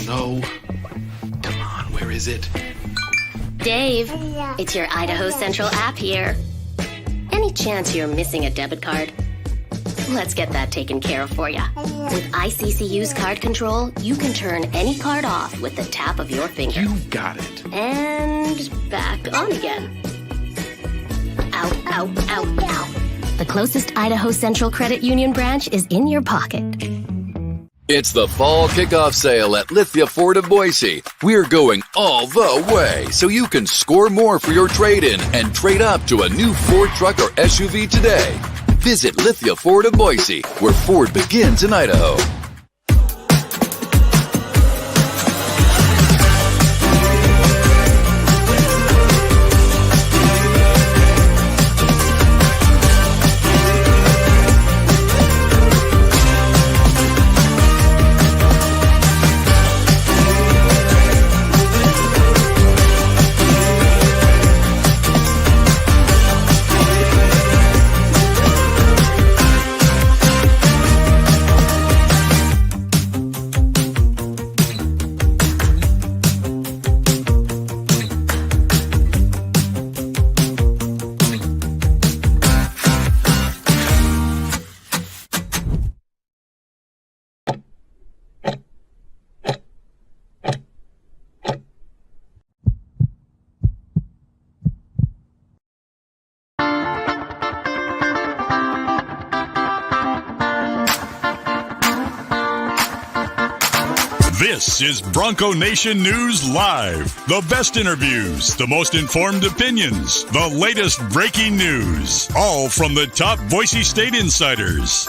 No. Come on, where is it? Dave, it's your Idaho Central app here. Any chance you're missing a debit card? Let's get that taken care of for you. With ICCU's card control, you can turn any card off with the tap of your finger. You got it. And back on again. Ow. The closest Idaho Central Credit Union branch is in your pocket. It's the fall kickoff sale at Lithia Ford of Boise. We're going all the way so you can score more for your trade-in and trade up to a new Ford truck or SUV today. Visit Lithia Ford of Boise, where Ford begins in Idaho. This is Bronco Nation News Live. The best interviews, the most informed opinions, the latest breaking news, all from the top Boise State insiders.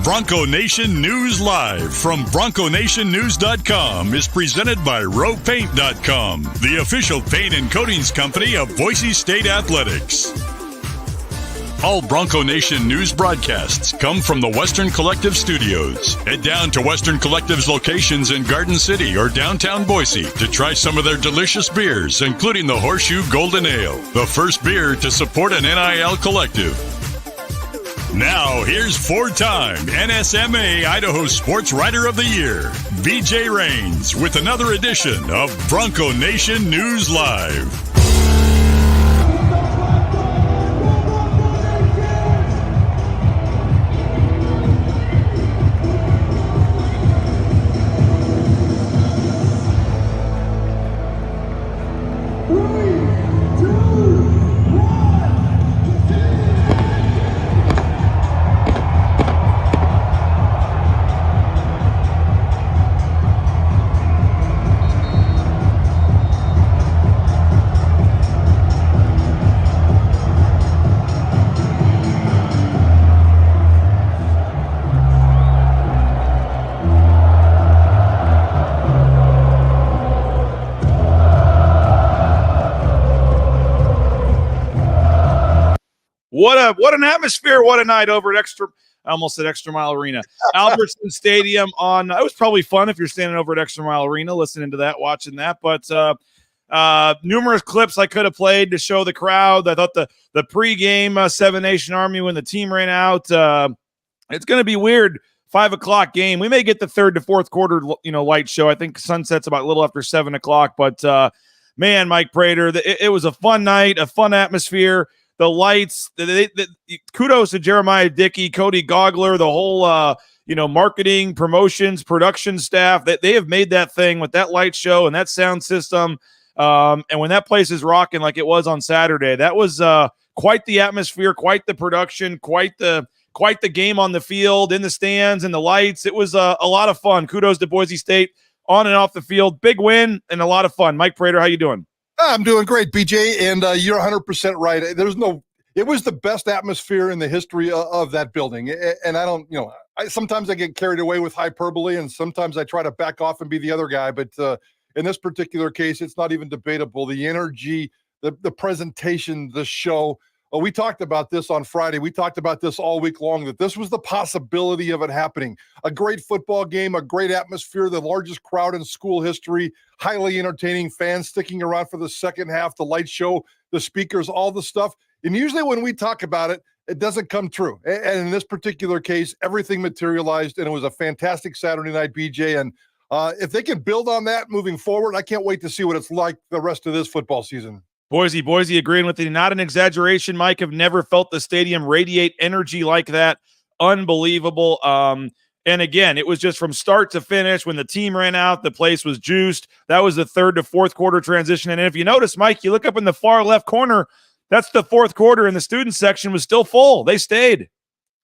Bronco Nation News Live from BroncoNationNews.com is presented by RowPaint.com, the official paint and coatings company of Boise State Athletics. All Bronco Nation news broadcasts come from the Western Collective Studios. Head down to Western Collective's locations in Garden City or downtown Boise to try some of their delicious beers, including the Horseshoe Golden Ale, the first beer to support an NIL collective. Now, here's four-time NSMA Idaho Sports Writer of the Year, BJ Rains, with another edition of Bronco Nation News Live. What an atmosphere. What a night over at I almost said Extra Mile Arena. Albertson Stadium it was probably fun if you're standing over at Extra Mile Arena, listening to that, watching that. But numerous clips I could have played to show the crowd. I thought the pregame Seven Nation Army when the team ran out. It's going to be weird. 5 o'clock game. We may get the third to fourth quarter, light show. I think sunset's about a little after 7 o'clock. But man, Mike Prater, it was a fun night, a fun atmosphere. The lights, kudos to Jeremiah Dickey, Cody Gogler, the whole, marketing, promotions, production staff. They have made that thing with that light show and that sound system. And when that place is rocking like it was on Saturday, that was quite the atmosphere, quite the production, quite the game on the field, in the stands, and the lights. It was a lot of fun. Kudos to Boise State on and off the field. Big win and a lot of fun. Mike Prater, how you doing? I'm doing great, BJ, and you're 100% right. It was the best atmosphere in the history of that building, and I don't, sometimes I get carried away with hyperbole, and sometimes I try to back off and be the other guy, but in this particular case, it's not even debatable. The energy, the presentation, the show. We talked about this on Friday. We talked about this all week long, that this was the possibility of it happening. A great football game, a great atmosphere, the largest crowd in school history, highly entertaining, fans sticking around for the second half, the light show, the speakers, all the stuff. And usually when we talk about it, it doesn't come true. And in this particular case, everything materialized, and it was a fantastic Saturday night, BJ. And if they can build on that moving forward, I can't wait to see what it's like the rest of this football season. Boise agreeing with you. Not an exaggeration, Mike. Have never felt the stadium radiate energy like that. Unbelievable. And again, it was just from start to finish. When the team ran out, the place was juiced. That was the third to fourth quarter transition. And if you notice, Mike, you look up in the far left corner, that's the fourth quarter, and the student section was still full. They stayed.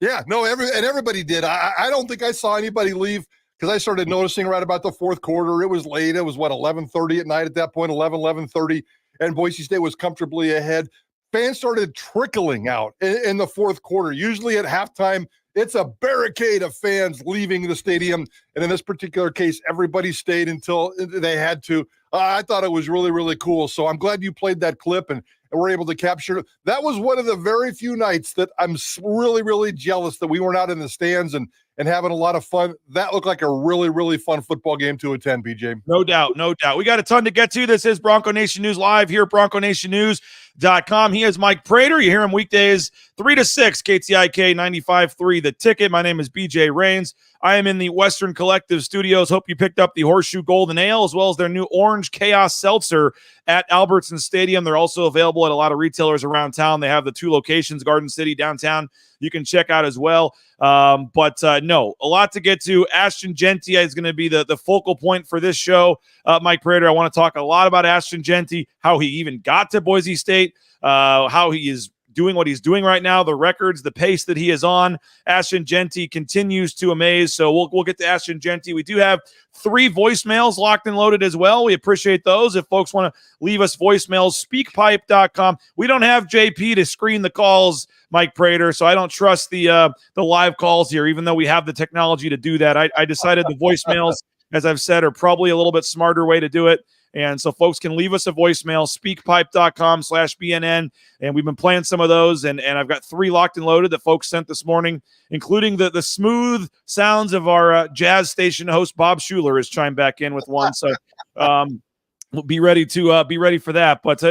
Yeah, no, everybody did. I don't think I saw anybody leave, because I started noticing right about the fourth quarter. It was late. It was, 11:30 at night at that point, 11:30, and Boise State was comfortably ahead. Fans started trickling out in the fourth quarter. Usually at halftime, it's a barricade of fans leaving the stadium. And in this particular case, everybody stayed until they had to. I thought it was really, really cool. So I'm glad you played that clip and we're able to capture it. That was one of the very few nights that I'm really, really jealous that we weren't out in the stands and having a lot of fun. That looked like a really, really fun football game to attend, BJ. No doubt, no doubt. We got a ton to get to. This is Bronco Nation News Live here at BroncoNationNews.com. He is Mike Prater. You hear him weekdays 3 to 6, KTIK 95.3 The Ticket. My name is BJ Rains. I am in the Western Collective Studios. Hope you picked up the Horseshoe Golden Ale as well as their new Orange Chaos Seltzer at Albertson Stadium. They're also available at a lot of retailers around town. They have the 2 locations, Garden City, downtown. You can check out as well. No, a lot to get to. Ashton Jeanty is going to be the focal point for this show. Mike Prater, I want to talk a lot about Ashton Jeanty, how he even got to Boise State, how he is doing what he's doing right now, the records, the pace that he is on. Ashton Jeanty continues to amaze. So we'll get to Ashton Jeanty. We do have 3 voicemails locked and loaded as well. We appreciate those. If folks want to leave us voicemails, speakpipe.com. We don't have JP to screen the calls, Mike Prater, so I don't trust the live calls here, even though we have the technology to do that. I decided the voicemails, as I've said, are probably a little bit smarter way to do it. And so folks can leave us a voicemail, speakpipe.com/BNN. And we've been playing some of those. And I've got 3 locked and loaded that folks sent this morning, including the smooth sounds of our jazz station host, Bob Schuler, has chimed back in with one. So we'll be ready for that. But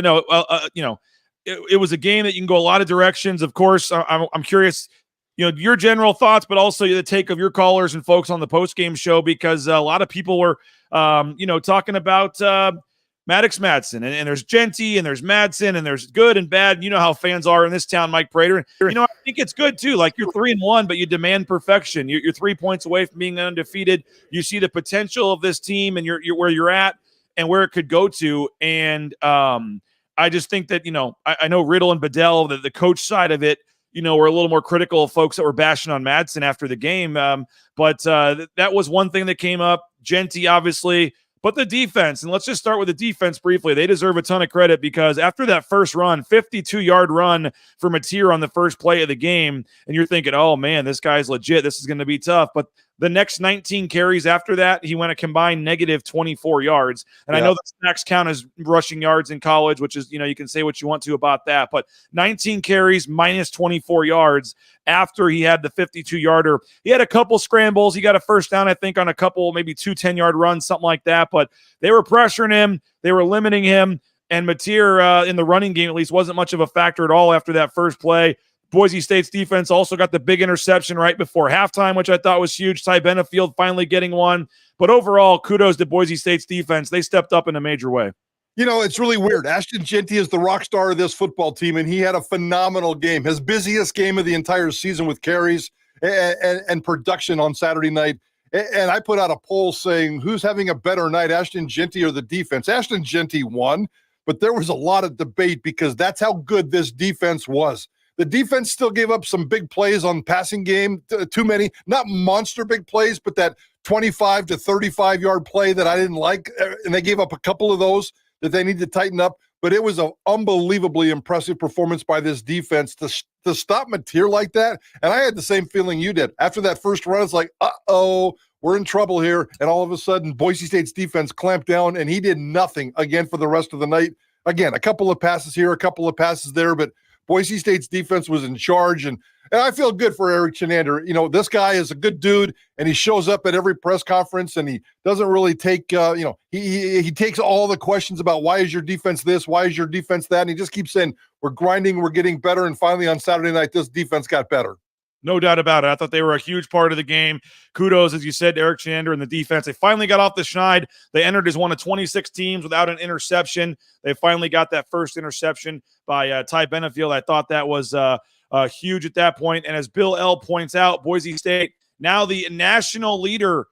it was a game that you can go a lot of directions. Of course, I'm curious, your general thoughts, but also the take of your callers and folks on the post-game show, because a lot of people were talking about Maddox Madsen, and there's Jeanty, and there's Madsen, and there's good and bad. You know how fans are in this town, Mike Prater. I think it's good too. Like, you're 3-1, but you demand perfection. You're 3 points away from being undefeated. You see the potential of this team, and you're where you're at and where it could go to. And I just think that, I know Riddle and Bedell, the coach side of it, were a little more critical of folks that were bashing on Madsen after the game. But that was one thing that came up. Jeanty, obviously, but the defense, and let's just start with the defense briefly. They deserve a ton of credit, because after that first run, 52-yard run for Mateer on the first play of the game, and you're thinking, oh man, this guy's legit. This is going to be tough. But the next 19 carries after that, he went a combined negative 24 yards. And I know the snacks count as rushing yards in college, which is, you can say what you want to about that. But 19 carries minus 24 yards after he had the 52-yarder. He had a couple scrambles. He got a first down, I think, on a couple, maybe 2 10-yard runs, something like that. But they were pressuring him. They were limiting him. And Mateer, in the running game, at least, wasn't much of a factor at all after that first play. Boise State's defense also got the big interception right before halftime, which I thought was huge. Ty Benefield finally getting one. But overall, kudos to Boise State's defense. They stepped up in a major way. It's really weird. Ashton Jeanty is the rock star of this football team, and he had a phenomenal game. His busiest game of the entire season with carries and production on Saturday night. And I put out a poll saying, who's having a better night, Ashton Jeanty or the defense? Ashton Jeanty won, but there was a lot of debate, because that's how good this defense was. The defense still gave up some big plays on passing game, too many, not monster big plays, but that 25 to 35-yard play that I didn't like. And they gave up a couple of those that they need to tighten up. But it was an unbelievably impressive performance by this defense to stop Mateer like that. And I had the same feeling you did. After that first run, it's like, uh-oh, we're in trouble here. And all of a sudden, Boise State's defense clamped down, and he did nothing again for the rest of the night. Again, a couple of passes here, a couple of passes there, but Boise State's defense was in charge, and And I feel good for Eric Chenander. You know, this guy is a good dude, and he shows up at every press conference, and he doesn't really take, he takes all the questions about why is your defense this, why is your defense that, and he just keeps saying, we're grinding, we're getting better, and finally on Saturday night, this defense got better. No doubt about it. I thought they were a huge part of the game. Kudos, as you said, to Eric Chenander and the defense. They finally got off the schneid. They entered as one of 26 teams without an interception. They finally got that first interception by Ty Benefield. I thought that was huge at that point. And as Bill L. points out, Boise State now the national leader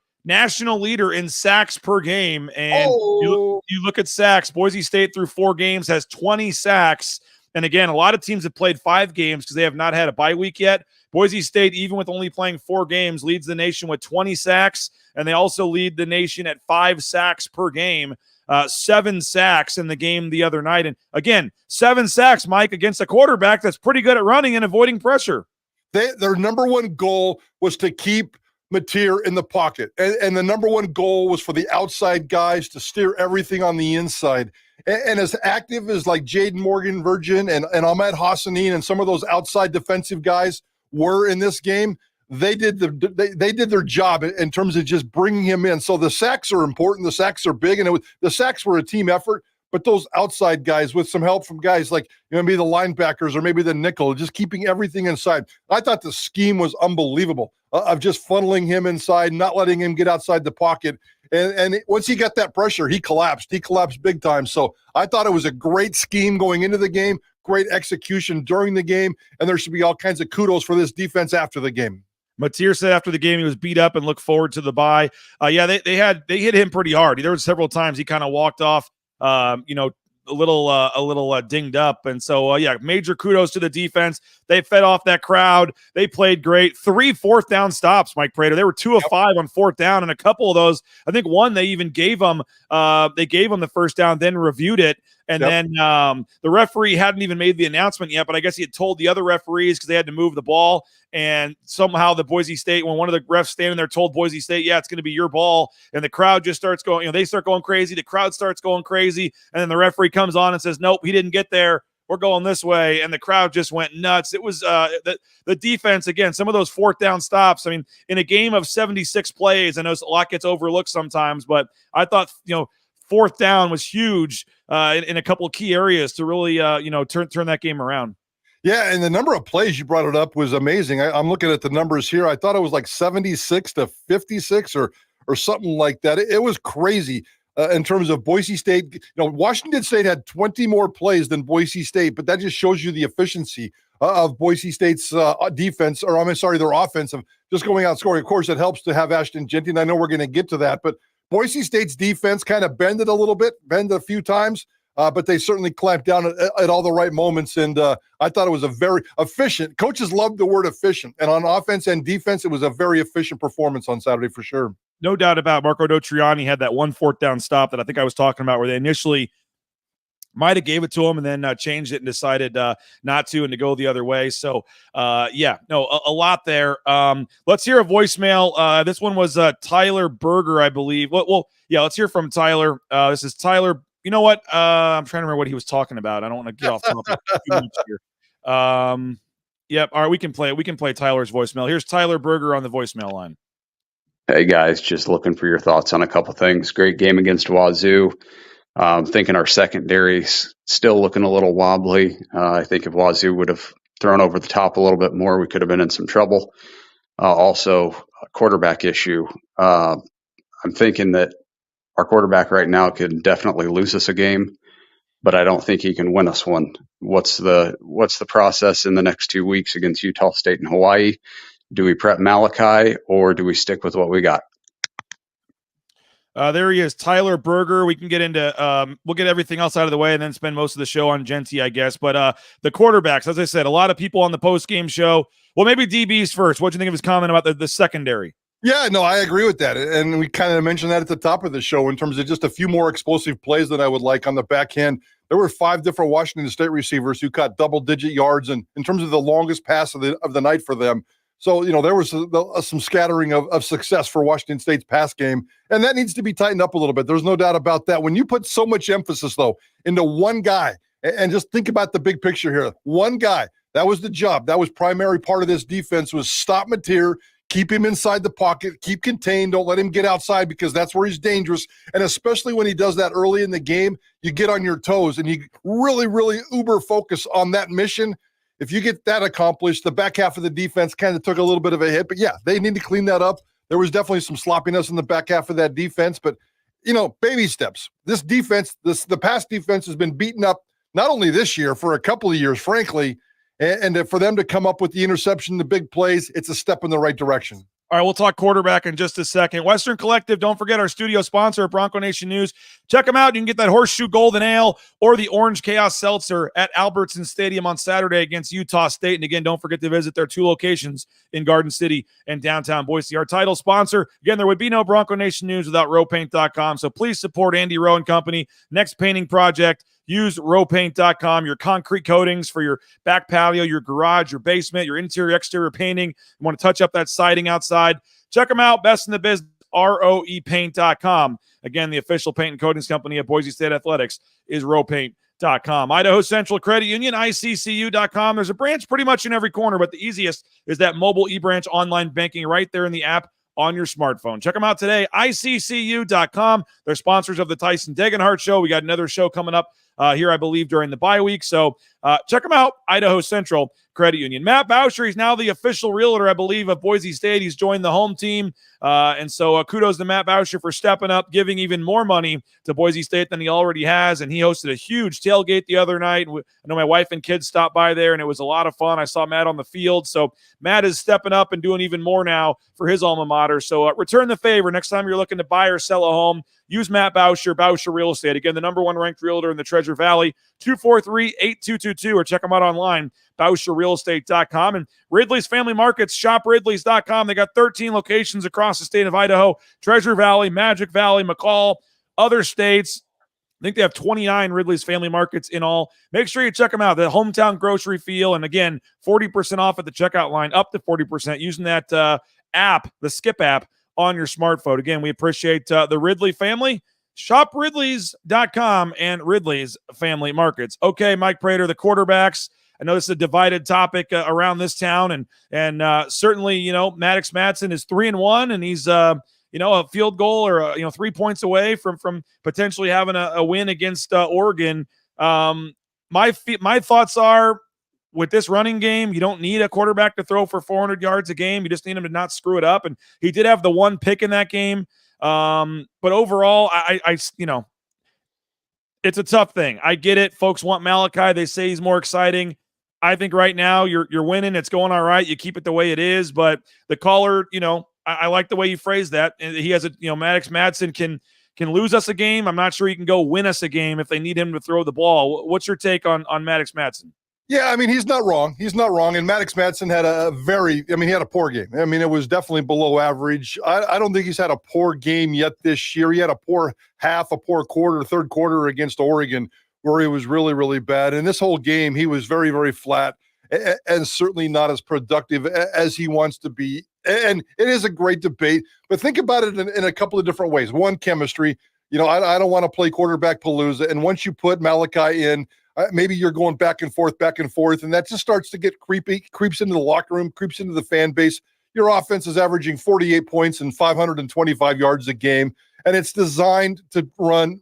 in sacks per game. And you look at sacks. Boise State through 4 games has 20 sacks. And again, a lot of teams have played 5 games because they have not had a bye week yet. Boise State, even with only playing 4 games, leads the nation with 20 sacks, and they also lead the nation at 5 sacks per game, 7 sacks in the game the other night. And again, 7 sacks, Mike, against a quarterback that's pretty good at running and avoiding pressure. Their number one goal was to keep Mateer in the pocket, and the number one goal was for the outside guys to steer everything on the inside. And as active as like Jaden Morgan Virgin and Ahmed Hassanin and some of those outside defensive guys were in this game, they did their job in terms of just bringing him in. So the sacks are important. The sacks are big, and the sacks were a team effort. But those outside guys with some help from guys like maybe the linebackers or maybe the nickel, just keeping everything inside. I thought the scheme was unbelievable of just funneling him inside, not letting him get outside the pocket. And once he got that pressure, he collapsed. He collapsed big time. So I thought it was a great scheme going into the game, great execution during the game, and there should be all kinds of kudos for this defense after the game. Mateer said after the game he was beat up and looked forward to the bye. They hit him pretty hard. There were several times he kind of walked off, a little dinged up. And so, major kudos to the defense. They fed off that crowd. They played great. 3 fourth down stops, Mike Prater. They were 2 of 5 on 4th down, and a couple of those, I think one they even gave them. They gave them the first down, then reviewed it. And then the referee hadn't even made the announcement yet, but I guess he had told the other referees because they had to move the ball. And somehow the Boise State, when one of the refs standing there told Boise State, yeah, it's going to be your ball. And the crowd just starts going, they start going crazy. The crowd starts going crazy. And then the referee comes on and says, nope, he didn't get there. We're going this way. And the crowd just went nuts. It was the defense, again, some of those 4th down stops. I mean, in a game of 76 plays, I know a lot gets overlooked sometimes, but I thought, 4th down was huge in a couple of key areas to really, turn that game around. Yeah, and the number of plays you brought it up was amazing. I'm looking at the numbers here. I thought it was like 76 to 56 or something like that. It was crazy in terms of Boise State. Washington State had 20 more plays than Boise State, but that just shows you the efficiency of Boise State's defense, their offense of just going out scoring. Of course, it helps to have Ashton Jeanty, and I know we're going to get to that, but Boise State's defense kind of bended a few times. But they certainly clamped down at all the right moments, and I thought it was a very efficient. Coaches love the word efficient, and on offense and defense, it was a very efficient performance on Saturday for sure. No doubt about it. Marco Dotriani had that 1 4th down stop that I think I was talking about, where they initially might have gave it to him and then changed it and decided not to and to go the other way. So, a lot there. Let's hear a voicemail. This one was Tyler Berger, I believe. Let's hear from Tyler. This is Tyler. You know what? I'm trying to remember what he was talking about. I don't want to get off topic too much here. Yep. All right, we can play it. We can play Tyler's voicemail. Here's Tyler Berger on the voicemail line. Hey guys, just looking for your thoughts on a couple things. Great game against Wazoo. Thinking our secondary's still looking a little wobbly. I think if Wazoo would have thrown over the top a little bit more, we could have been in some trouble. Also, a quarterback issue. I'm thinking that our quarterback right now could definitely lose us a game, but I don't think he can win us one. What's the process in the next 2 weeks against Utah State and Hawaii? Do we prep Malachi or do we stick with what we got? There he is, Tyler Berger. We can get into we'll get everything else out of the way and then spend most of the show on Jeanty, I guess. But the quarterbacks, as I said, a lot of people on the post-game show. Well, maybe DB's first. What do you think of his comment about the secondary? Yeah, no, I agree with that. And we kind of mentioned that at the top of the show in terms of just a few more explosive plays that I would like on the back end. There were 5 different Washington State receivers who caught double-digit yards and in terms of the longest pass of the night for them. So, there was some scattering of success for Washington State's pass game, and that needs to be tightened up a little bit. There's no doubt about that. When you put so much emphasis, though, into one guy, and just think about the big picture here, one guy That was the job. That was primary part of this defense was stop Mateer, keep him inside the pocket, keep contained, don't let him get outside because that's where he's dangerous. And especially when he does that early in the game, you get on your toes and you really, really uber focus on that mission. If you get that accomplished, the back half of the defense kind of took a little bit of a hit. But, yeah, they need to clean that up. There was definitely some sloppiness in the back half of that defense. But, baby steps. This defense, the past defense has been beaten up not only this year, for a couple of years, frankly. And for them to come up with the interception, the big plays, it's a step in the right direction. All right, we'll talk quarterback in just a second. Western Collective, don't forget our studio sponsor, Bronco Nation News. Check them out. You can get that Horseshoe Golden Ale or the Orange Chaos Seltzer at Albertson Stadium on Saturday against Utah State. And again, don't forget to visit their 2 locations in Garden City and downtown Boise. Our title sponsor, again, there would be no Bronco Nation News without rowpaint.com. So please support Andy Rowe and Company. Next painting project, use rowpaint.com, your concrete coatings for your back patio, your garage, your basement, your interior, exterior painting. You want to touch up that siding outside. Check them out. Best in the business, roepaint.com. Again, the official paint and coatings company of Boise State Athletics is rowpaint.com. Idaho Central Credit Union, ICCU.com. There's a branch pretty much in every corner, but the easiest is that mobile e-branch online banking right there in the app on your smartphone. Check them out today, ICCU.com. They're sponsors of the Tyson Degenhart Show. We got another show coming up here, I believe, during the bye week. So check them out, Idaho Central Credit Union. Matt Boucher, he's now the official realtor, I believe, of Boise State. He's joined the home team. And so kudos to Matt Boucher for stepping up, giving even more money to Boise State than he already has. And he hosted a huge tailgate the other night. I know my wife and kids stopped by there, and it was a lot of fun. I saw Matt on the field. So Matt is stepping up and doing even more now for his alma mater. So return the favor. Next time you're looking to buy or sell a home, use Matt Boucher, Boucher Real Estate. Again, the number 1 ranked realtor in the Treasure Valley, 243-8222, or check them out online, BoucherRealEstate.com. And Ridley's Family Markets, shopRidleys.com. They got 13 locations across the state of Idaho, Treasure Valley, Magic Valley, McCall, other states. I think they have 29 Ridley's Family Markets in all. Make sure you check them out. The hometown grocery feel. And again, 40% off at the checkout line, up to 40% using that app, the Skip app, on your smartphone. Again, we appreciate the Ridley family. ShopRidleys.com and Ridley's Family Markets. Okay, Mike Prater, the quarterbacks. I know this is a divided topic around this town, and certainly, Maddox Madsen is 3-1, and he's a field goal or 3 points away from potentially having a win against Oregon. My thoughts are, with this running game, you don't need a quarterback to throw for 400 yards a game. You just need him to not screw it up. And he did have the 1 pick in that game. But overall, I it's a tough thing. I get it. Folks want Malachi. They say he's more exciting. I think right now you're winning. It's going all right. You keep it the way it is. But the caller, I like the way you phrased that. He has Maddox Madsen can lose us a game. I'm not sure he can go win us a game if they need him to throw the ball. What's your take on Maddox Madsen? Yeah, I mean, he's not wrong. He's not wrong. And Maddox Madsen had he had a poor game. I mean, it was definitely below average. I don't think he's had a poor game yet this year. He had a poor half, a poor quarter, third quarter against Oregon where he was really, really bad. And this whole game, he was very, very flat and certainly not as productive as he wants to be. And it is a great debate, but think about it in a couple of different ways. One, chemistry. I don't want to play quarterback palooza. And once you put Malachi in, maybe you're going back and forth, and that just starts to get creeps into the locker room, creeps into the fan base. Your offense is averaging 48 points and 525 yards a game, and it's designed to run,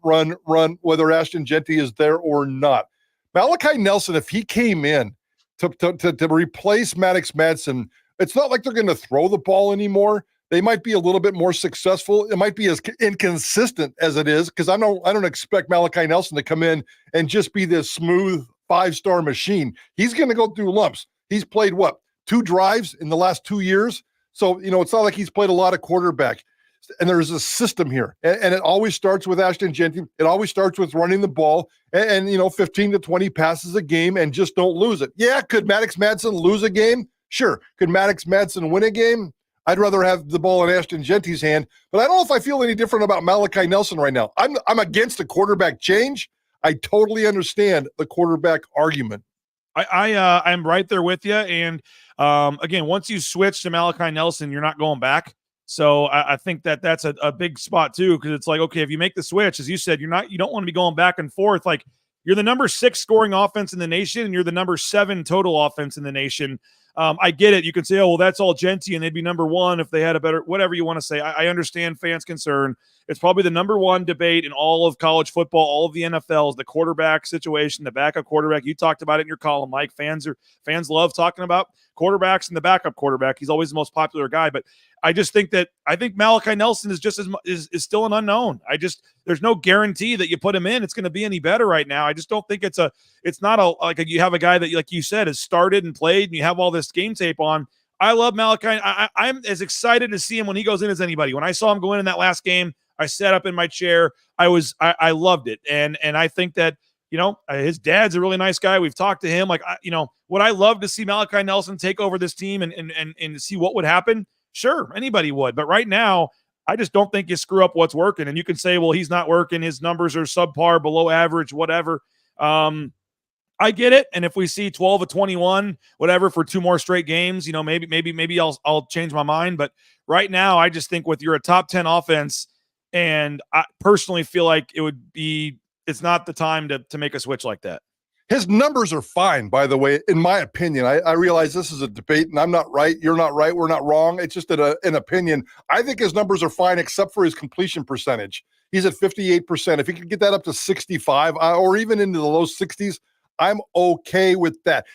whether Ashton Jeanty is there or not. Malachi Nelson, if he came in to replace Maddox Madsen, it's not like they're going to throw the ball anymore. They might be a little bit more successful. It might be as inconsistent as it is, because I don't expect Malachi Nelson to come in and just be this smooth 5-star machine. He's going to go through lumps. He's played 2 drives in the last 2 years. So, it's not like he's played a lot of quarterback. And there's a system here. And it always starts with Ashton Jeanty. It always starts with running the ball and 15 to 20 passes a game, and just don't lose it. Yeah, could Maddox Madsen lose a game? Sure. Could Maddox Madsen win a game? I'd rather have the ball in Ashton Jeanty's hand, but I don't know if I feel any different about Malachi Nelson right now. I'm against the quarterback change. I totally understand the quarterback argument. I'm right there with you. And again, once you switch to Malachi Nelson, you're not going back. So I think that's a big spot too, because it's like, okay, if you make the switch, as you said, you don't want to be going back and forth. Like, You're the number 6 scoring offense in the nation, and you're the number 7 total offense in the nation. I get it. You can say, oh, well, that's all Jeanty, and they'd be number 1 if they had a better, whatever you want to say. I understand fans' concern. It's probably the number 1 debate in all of college football, all of the NFLs, the quarterback situation, the backup quarterback. You talked about it in your column, Mike. Fans love talking about quarterbacks and the backup quarterback. He's always the most popular guy. But I think Malachi Nelson is just is still an unknown. There's no guarantee that you put him in, it's going to be any better right now. I just don't think you have a guy that, like you said, has started and played, and you have all this game tape on. I love Malachi. I'm as excited to see him when he goes in as anybody. When I saw him go in that last game, I sat up in my chair. I loved it. And I think that, his dad's a really nice guy. We've talked to him. Would I love to see Malachi Nelson take over this team and see what would happen? Sure, anybody would. But right now, I just don't think you screw up what's working. And you can say, well, he's not working. His numbers are subpar, below average, whatever. I get it. And if we see 12 of 21, whatever, for 2 more straight games, maybe I'll change my mind. But right now, I just think you're a top 10 offense, and I personally feel like it's not the time to make a switch like that. His numbers are fine, by the way, in my opinion. I realize this is a debate, and I'm not right. You're not right. We're not wrong. It's just an opinion. I think his numbers are fine, except for his completion percentage. He's at 58%. If he could get that up to 65 or even into the low 60s, I'm okay with that.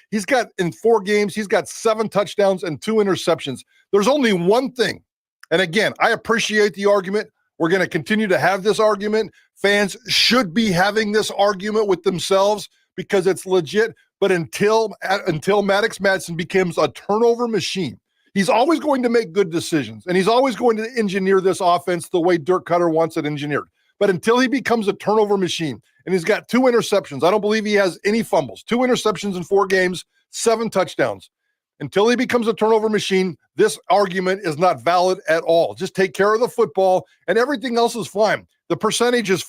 In 4 games, he's got 7 touchdowns and 2 interceptions. There's only one thing. And again, I appreciate the argument. We're going to continue to have this argument. Fans should be having this argument with themselves because it's legit. But until Maddox Madsen becomes a turnover machine, he's always going to make good decisions, and he's always going to engineer this offense the way Dirk Cutter wants it engineered. But until he becomes a turnover machine, and he's got 2 interceptions, I don't believe he has any fumbles, 2 interceptions in 4 games, 7 touchdowns. Until he becomes a turnover machine, this argument is not valid at all. Just take care of the football, and everything else is fine. The percentage is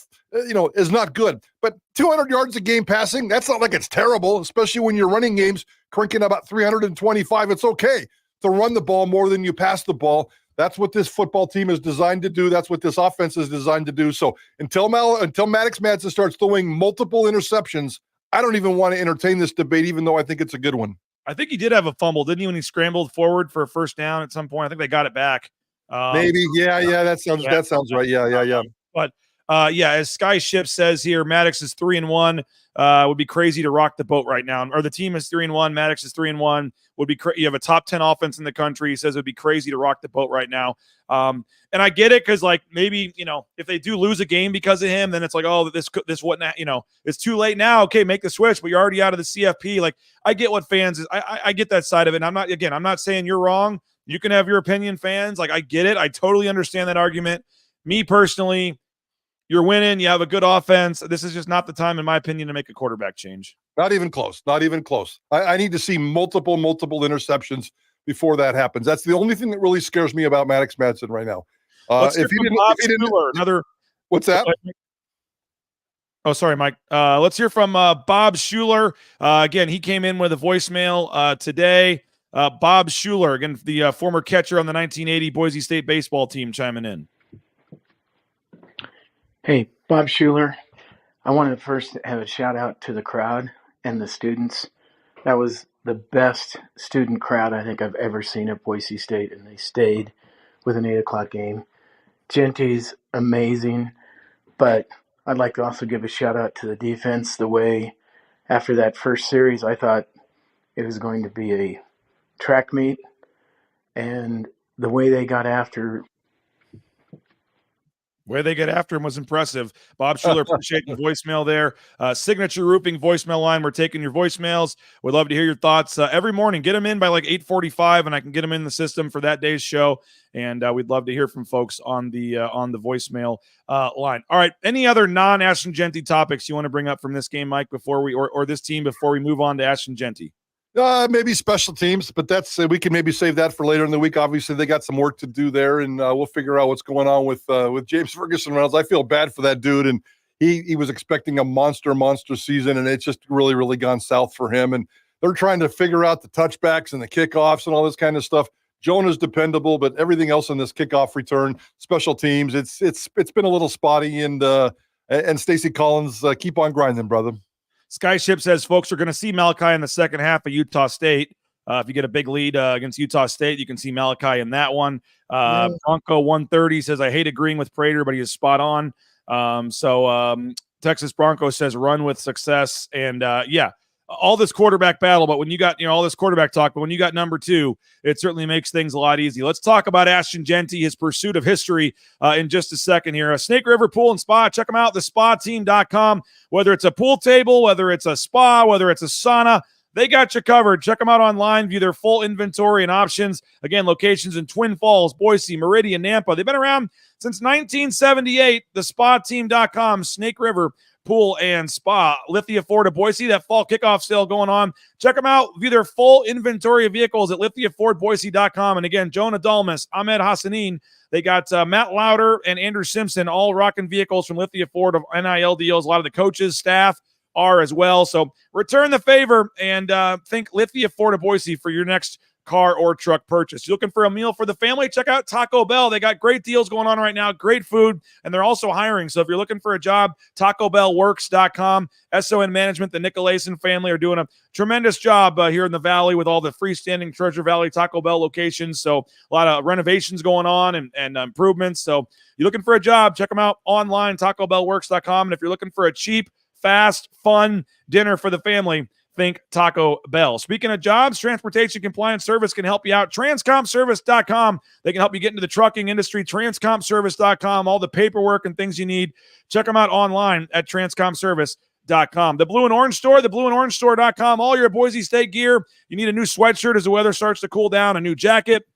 not good. But 200 yards a game passing, that's not like it's terrible, especially when your running game's cranking about 325. It's okay to run the ball more than you pass the ball. That's what this football team is designed to do. That's what this offense is designed to do. So until Maddox Madsen starts throwing multiple interceptions, I don't even want to entertain this debate, even though I think it's a good one. I think he did have a fumble, didn't he, when he scrambled forward for a first down at some point? I think they got it back. Maybe. Yeah. That sounds right. Yeah. But as Sky Ship says here, Maddox is 3-1. Would be crazy to rock the boat right now. Or the team is 3-1. Maddox is 3-1. Would be you have a top 10 offense in the country. He says it would be crazy to rock the boat right now. And I get it, because maybe if they do lose a game because of him, then it's like, oh, this whatnot. It's too late now. Okay, make the switch, but you're already out of the CFP. I get what fans is. I get that side of it. And I'm not saying you're wrong. You can have your opinion, fans. I get it. I totally understand that argument. Me personally, you're winning. You have a good offense. This is just not the time, in my opinion, to make a quarterback change. Not even close. I need to see multiple interceptions before that happens. That's the only thing that really scares me about Maddox Madsen right now. What's that? Oh, sorry, Mike. Let's hear from Bob Schuler. Again, he came in with a voicemail today. Bob Schuler, again, the former catcher on the 1980 Boise State baseball team, chiming in. Hey, Bob Schuler. I wanted to first have a shout out to the crowd and the students. That was the best student crowd I think I've ever seen at Boise State, and they stayed with an 8 o'clock game. Jeanty's amazing, but I'd like to also give a shout out to the defense. The way after that first series, I thought it was going to be a track meet, and the way they got after him was impressive. Bob Schuler, appreciate the voicemail there. Signature Roofing voicemail line. We're taking your voicemails. We'd love to hear your thoughts every morning. Get them in by 8:45, and I can get them in the system for that day's show. And we'd love to hear from folks on the voicemail line. All right. Any other non-Ashton Jeanty topics you want to bring up from this game, Mike, before we or this team before we move on to Ashton Jeanty? Maybe special teams, but we can maybe save that for later in the week. Obviously, they got some work to do there, and we'll figure out what's going on with James Ferguson Reynolds. I feel bad for that dude, and he was expecting a monster season, and it's just really, really gone south for him. And they're trying to figure out the touchbacks and the kickoffs and all this kind of stuff. Jonah's dependable, but everything else in this kickoff return, special teams, it's been a little spotty. And Stacey Collins, keep on grinding, brother. Skyship says folks are going to see Malachi in the second half of Utah State. If you get a big lead against Utah State, you can see Malachi in that one. Bronco 130 says, I hate agreeing with Prater, but he is spot on. Texas Bronco says, run with success. And all this quarterback battle, but when you got, all this quarterback talk, but when you got number 2, it certainly makes things a lot easier. Let's talk about Ashton Jeanty, his pursuit of history in just a second here. Snake River Pool and Spa, check them out, thespateam.com. Whether it's a pool table, whether it's a spa, whether it's a sauna, they got you covered. Check them out online, view their full inventory and options. Again, locations in Twin Falls, Boise, Meridian, Nampa. They've been around since 1978. Thespateam.com, Snake River Pool and Spa. Lithia Ford of Boise, that fall kickoff sale going on. Check them out. View their full inventory of vehicles at lithiafordboise.com. And again, Jonah Dalmas, Ahmed Hassanin. They got Matt Lauder and Andrew Simpson, all rocking vehicles from Lithia Ford of NIL deals. A lot of the coaches, staff are as well. So return the favor and think Lithia Ford of Boise for your next car or truck purchase. You're looking for a meal for the family? Check out Taco Bell. They got great deals going on right now, great food, and they're also hiring. So if you're looking for a job, TacoBellWorks.com. SON Management, the Nicolason family are doing a tremendous job here in the Valley with all the freestanding Treasure Valley Taco Bell locations. So a lot of renovations going on and improvements. So you're looking for a job, check them out online, TacoBellWorks.com. And if you're looking for a cheap, fast, fun dinner for the family, think Taco Bell. Speaking of jobs, Transportation Compliance Service can help you out. Transcompservice.com. They can help you get into the trucking industry. Transcompservice.com. All the paperwork and things you need. Check them out online at transcompservice.com. The Blue and Orange Store, theblueandorangestore.com. All your Boise State gear. You need a new sweatshirt as the weather starts to cool down, a new jacket,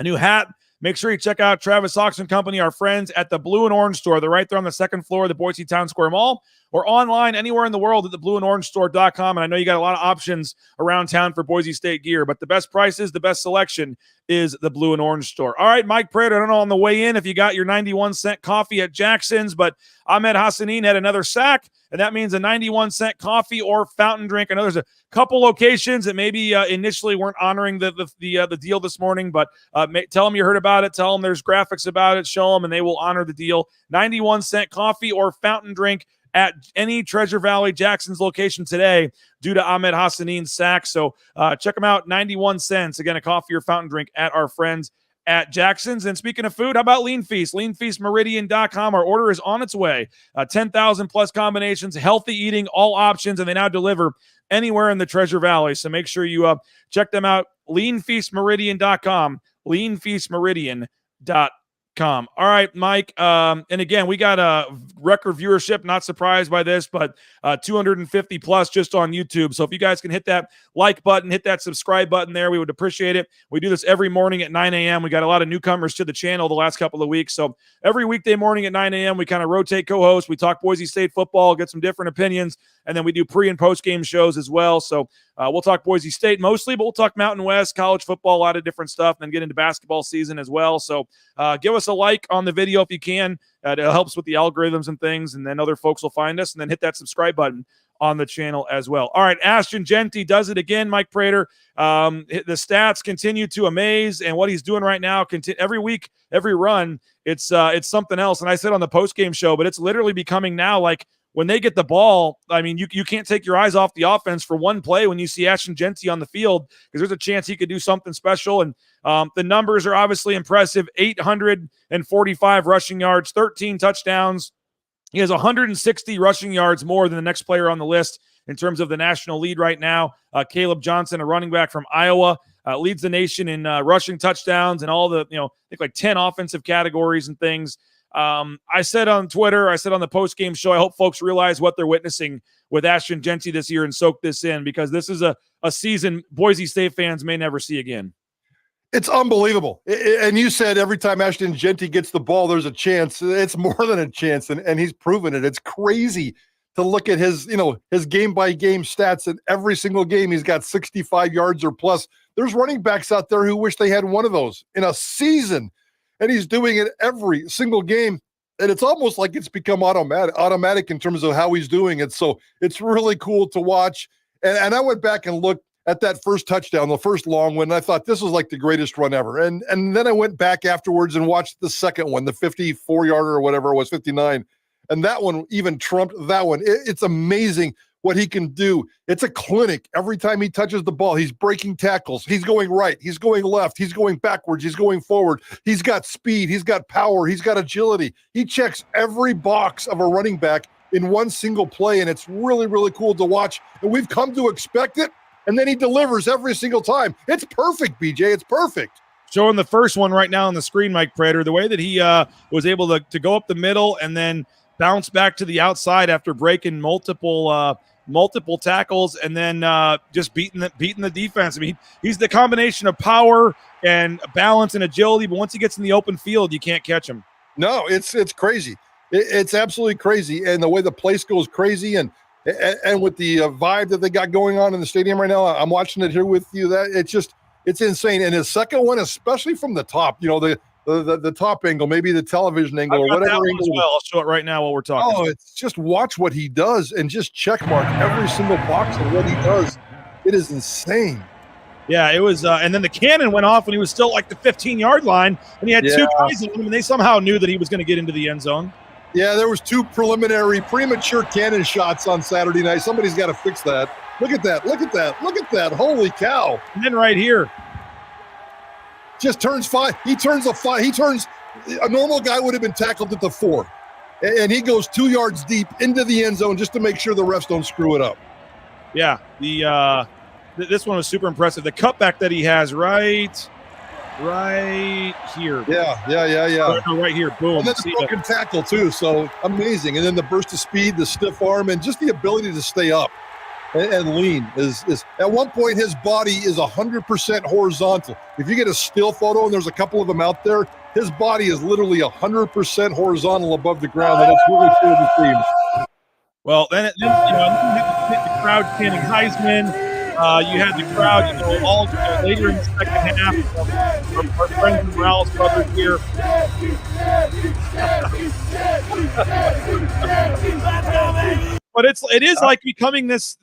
a new hat. Make sure you check out Travis Oxen Company, our friends at the Blue and Orange Store. They're right there on the second floor of the Boise Town Square Mall, or online anywhere in the world at theblueandorangestore.com. And I know you got a lot of options around town for Boise State gear, but the best prices, the best selection is the Blue and Orange Store. All right, Mike Prater, I don't know on the way in if you got your 91-cent coffee at Jackson's, but Ahmed Hassanin had another sack, and that means a 91-cent coffee or fountain drink. I know there's a couple locations that maybe initially weren't honoring the deal this morning, but tell them you heard about it. Tell them there's graphics about it. Show them, and they will honor the deal. 91-cent coffee or fountain drink at any Treasure Valley Jackson's location today due to Ahmed Hassanin's sack. So check them out, 91 cents. Again, a coffee or fountain drink at our friends at Jackson's. And speaking of food, how about Lean Feast? LeanFeastMeridian.com. Our order is on its way. 10,000 plus combinations, healthy eating, all options, and they now deliver anywhere in the Treasure Valley. So make sure you check them out, LeanFeastMeridian.com, LeanFeastMeridian.com. All right, Mike. And again, we got a record viewership. Not surprised by this, but 250 plus just on YouTube. So if you guys can hit that like button, hit that subscribe button there, we would appreciate it. We do this every morning at 9 a.m. We got a lot of newcomers to the channel the last couple of weeks. So every weekday morning at 9 a.m., we kind of rotate co-hosts. We talk Boise State football, get some different opinions, and then we do pre and post game shows as well. So we'll talk Boise State mostly, but we'll talk Mountain West, college football, a lot of different stuff, and then get into basketball season as well. So give us a like on the video if you can. It helps with the algorithms and things, and then other folks will find us, and then hit that subscribe button on the channel as well. All right, Ashton Jeanty does it again, Mike Prater. The stats continue to amaze, and what he's doing right now, every week, every run, it's something else. And I said on the post-game show, but it's literally becoming now like when they get the ball, I mean, you can't take your eyes off the offense for one play when you see Ashton Jeanty on the field, because there's a chance he could do something special. And the numbers are obviously impressive. 845 rushing yards, 13 touchdowns. He has 160 rushing yards more than the next player on the list in terms of the national lead right now. Caleb Johnson, a running back from Iowa, leads the nation in rushing touchdowns and all the, I think like 10 offensive categories and things. I said on Twitter, I said on the post-game show, I hope folks realize what they're witnessing with Ashton Jeanty this year and soak this in, because this is a season Boise State fans may never see again. It's unbelievable. And you said every time Ashton Jeanty gets the ball, there's a chance. It's more than a chance, and he's proven it. It's crazy to look at his game-by-game stats. In every single game, he's got 65 yards or plus. There's running backs out there who wish they had one of those in a season, and he's doing it every single game. And it's almost like it's become automatic in terms of how he's doing it. So it's really cool to watch. And I went back and looked at that first touchdown, the first long one, and I thought this was like the greatest run ever. And then I went back afterwards and watched the second one, the 54-yarder or whatever it was, 59. And that one even trumped that one. It's amazing what he can do. It's a clinic. Every time he touches the ball, he's breaking tackles. He's going right. He's going left. He's going backwards. He's going forward. He's got speed. He's got power. He's got agility. He checks every box of a running back in one single play, and it's really, really cool to watch. And we've come to expect it, and then he delivers every single time. It's perfect, BJ. It's perfect. Showing the first one right now on the screen, Mike Prater, the way that he was able to go up the middle and then bounce back to the outside after breaking multiple tackles and then just beating the defense. I mean, he's the combination of power and balance and agility, but once he gets in the open field, you can't catch him. No, it's crazy. It's absolutely crazy, and the way the place goes crazy, and with the vibe that they got going on in the stadium right now, I'm watching it here with you. That it's insane. And his second one, especially from the top, the top angle, maybe the television angle or whatever angle. As well. I'll show it right now while we're talking. Oh, it's just watch what he does and just check mark every single box of what he does. It is insane. Yeah, it was. And then the cannon went off when he was still like the 15-yard line, and he had two guys on him, and they somehow knew that he was going to get into the end zone. Yeah, there was two premature cannon shots on Saturday night. Somebody's got to fix that. Look at that. Look at that. Look at that. Holy cow. And then right here. Just turns 5. He turns a normal guy would have been tackled at the 4. And he goes 2 yards deep into the end zone just to make sure the refs don't screw it up. Yeah, this one was super impressive. The cutback that he has right here. Yeah. Right here. Boom. And then the broken tackle too. So amazing. And then the burst of speed, the stiff arm, and just the ability to stay up and lean is at one point his body is 100% horizontal. If you get a still photo, and there's a couple of them out there, his body is literally 100% horizontal above the ground, and it's really cool to see. Well, then you had the crowd chanting Heisman. You had the crowd, all later in the second half. Our friends and Morales brothers here. But it is like becoming this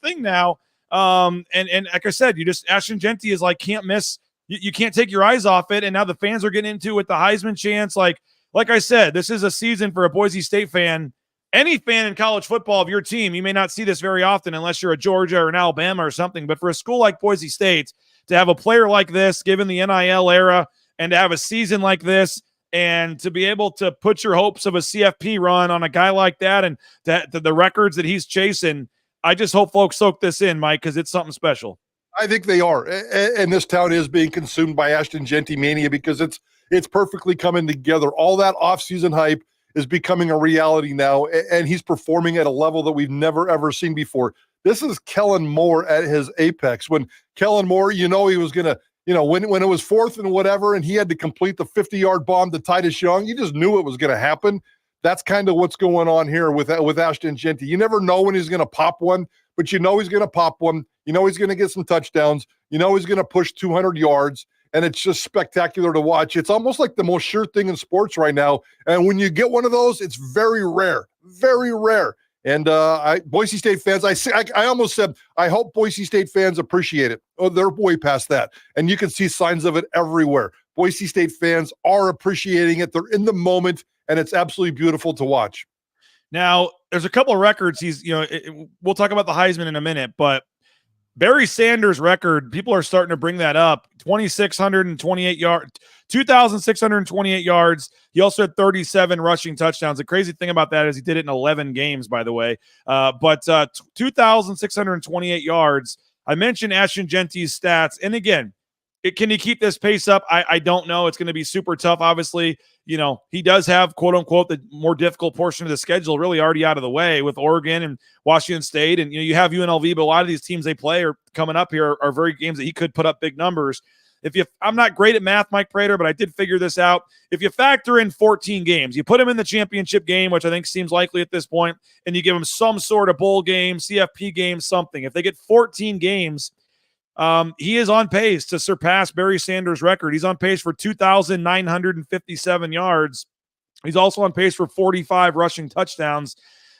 thing now. And like I said, Ashton Jeanty is like can't miss. You can't take your eyes off it. And now the fans are getting into it with the Heisman chants. Like I said, this is a season for a Boise State fan. Any fan in college football of your team, you may not see this very often unless you're a Georgia or an Alabama or something. But for a school like Boise State, to have a player like this, given the NIL era, and to have a season like this, and to be able to put your hopes of a CFP run on a guy like that and the records that he's chasing, I just hope folks soak this in, Mike, because it's something special. I think they are. And this town is being consumed by Ashton Jeanty mania because it's perfectly coming together. All that offseason hype is becoming a reality now, and he's performing at a level that we've never, ever seen before. This is Kellen Moore at his apex. When Kellen Moore, he was going to, when it was 4th and whatever, and he had to complete the 50-yard bomb to Titus Young, you just knew it was going to happen. That's kind of what's going on here with Ashton Jeanty. You never know when he's going to pop one, but he's going to pop one. He's going to get some touchdowns. He's going to push 200 yards. And it's just spectacular to watch. It's almost like the most sure thing in sports right now. And when you get one of those, it's very rare, very rare. And Boise State fans, I almost said, I hope Boise State fans appreciate it. Oh, they're way past that. And you can see signs of it everywhere. Boise State fans are appreciating it. They're in the moment, and it's absolutely beautiful to watch. Now, there's a couple of records. We'll talk about the Heisman in a minute, but Barry Sanders' record, people are starting to bring that up. 2,628 yards, 2,628 yards. He also had 37 rushing touchdowns. The crazy thing about that is he did it in 11 games, by the way. But 2,628 yards. I mentioned Ashton Jeanty's stats. And again, can he keep this pace up? I don't know. It's going to be super tough. Obviously, he does have, quote unquote, the more difficult portion of the schedule really already out of the way with Oregon and Washington State. And, you have UNLV, but a lot of these teams they play are coming up here are very games that he could put up big numbers. I'm not great at math, Mike Prater, but I did figure this out. If you factor in 14 games, you put him in the championship game, which I think seems likely at this point, and you give him some sort of bowl game, CFP game, something. If they get 14 games, he is on pace to surpass Barry Sanders' record. He's on pace for 2,957 yards. He's also on pace for 45 rushing touchdowns.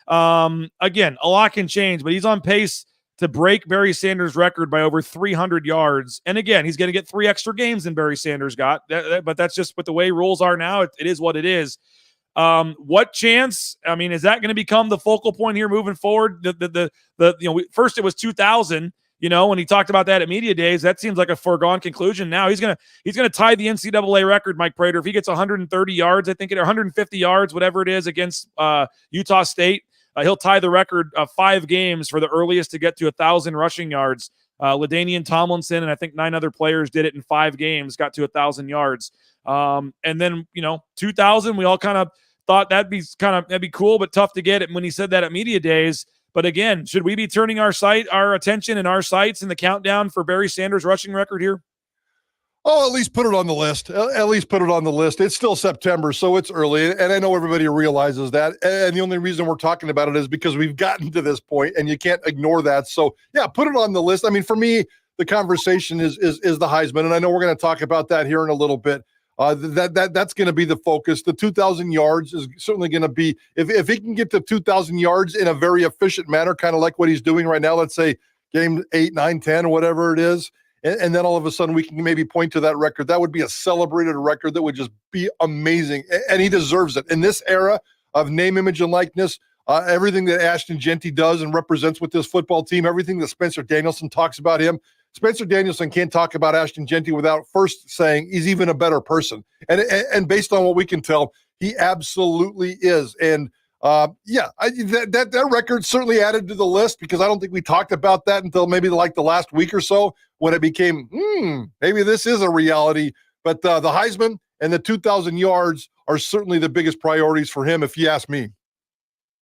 Again, a lot can change, but he's on pace to break Barry Sanders' record by over 300 yards. And again, he's going to get 3 extra games than Barry Sanders got. But that's just what the way rules are now. It is what it is. What chance? I mean, is that going to become the focal point here moving forward? First it was 2000. When he talked about that at media days, that seems like a foregone conclusion. Now he's gonna tie the NCAA record, Mike Prater. If he gets 130 yards, I think 150 yards, whatever it is, against Utah State, he'll tie the record of 5 games for the earliest to get to 1,000 rushing yards. LaDainian Tomlinson and I think 9 other players did it in 5 games, got to 1,000 yards. And then 2000, we all kind of thought that'd be cool, but tough to get it when he said that at media days. But again, should we be turning our attention and our sights in the countdown for Barry Sanders' rushing record here? Oh, at least put it on the list. At least put it on the list. It's still September, so it's early, and I know everybody realizes that. And the only reason we're talking about it is because we've gotten to this point, and you can't ignore that. So, yeah, put it on the list. I mean, for me, the conversation is the Heisman, and I know we're going to talk about that here in a little bit. That's going to be the focus. The 2,000 yards is certainly going to be, if he can get to 2,000 yards in a very efficient manner, kind of like what he's doing right now, let's say game 8, 9, 10, whatever it is, and then all of a sudden we can maybe point to that record. That would be a celebrated record that would just be amazing, and he deserves it. In this era of name, image, and likeness, everything that Ashton Jeanty does and represents with this football team, everything that Spencer Danielson talks about him, Spencer Danielson can't talk about Ashton Jeanty without first saying he's even a better person. And based on what we can tell, he absolutely is. And that record certainly added to the list, because I don't think we talked about that until maybe like the last week or so when it became, maybe this is a reality. But the Heisman and the 2,000 yards are certainly the biggest priorities for him, if you ask me.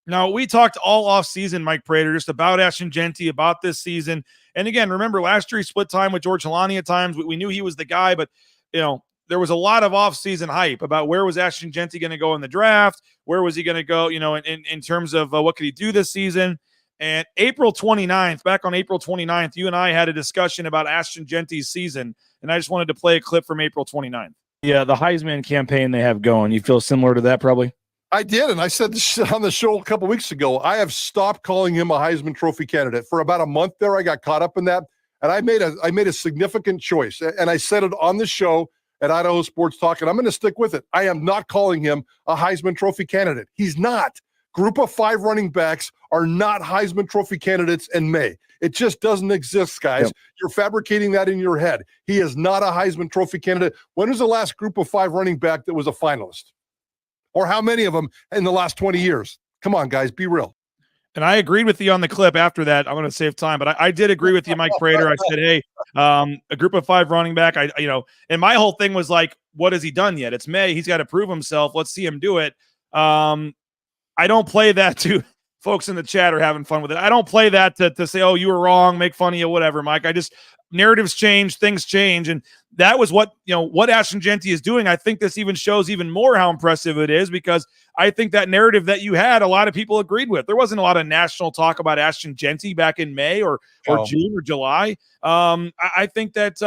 Now, we talked all offseason, Mike Prater, just about Ashton Jeanty, about this season. And again, remember last year he split time with George Helani at times. We knew he was the guy, but there was a lot of offseason hype about where was Ashton Jeanty going to go in the draft, where was he going to go, in terms of what could he do this season. And April 29th, back on April 29th, you and I had a discussion about Ashton Jeanty's season, and I just wanted to play a clip from April 29th. Yeah, the Heisman campaign they have going. You feel similar to that probably? I did, and I said this on the show a couple weeks ago. I have stopped calling him a Heisman Trophy candidate. For about a month there, I got caught up in that, and I made a significant choice, and I said it on the show at Idaho Sports Talk, and I'm going to stick with it. I am not calling him a Heisman Trophy candidate. He's not. Group of 5 running backs are not Heisman Trophy candidates in May. It just doesn't exist, guys. Yep. You're fabricating that in your head. He is not a Heisman Trophy candidate. When was the last group of 5 running back that was a finalist? Or how many of them in the last 20 years? Come on, guys, be real. And I agreed with you on the clip after that. I'm going to save time, but I did agree with you, Mike Prater. I said, hey, a group of 5 running back, and my whole thing was like, what has he done yet? It's May. He's got to prove himself. Let's see him do it. I don't play that to folks in the chat are having fun with it. I don't play that to say, oh, you were wrong, make fun of you, whatever, Mike. Narratives change, things change. And that was what Ashton Jeanty is doing. I think this even shows even more how impressive it is, because I think that narrative that you had, a lot of people agreed with. There wasn't a lot of national talk about Ashton Jeanty back in May or June or July. I think that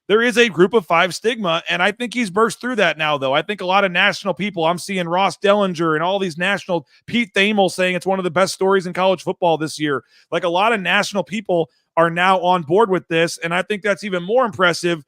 there is a group of 5 stigma, and I think he's burst through that now, though. I think a lot of national people, I'm seeing Ross Dellinger and all these national, Pete Thamel saying it's one of the best stories in college football this year. Like, a lot of national people are now on board with this, and I think that's even more impressive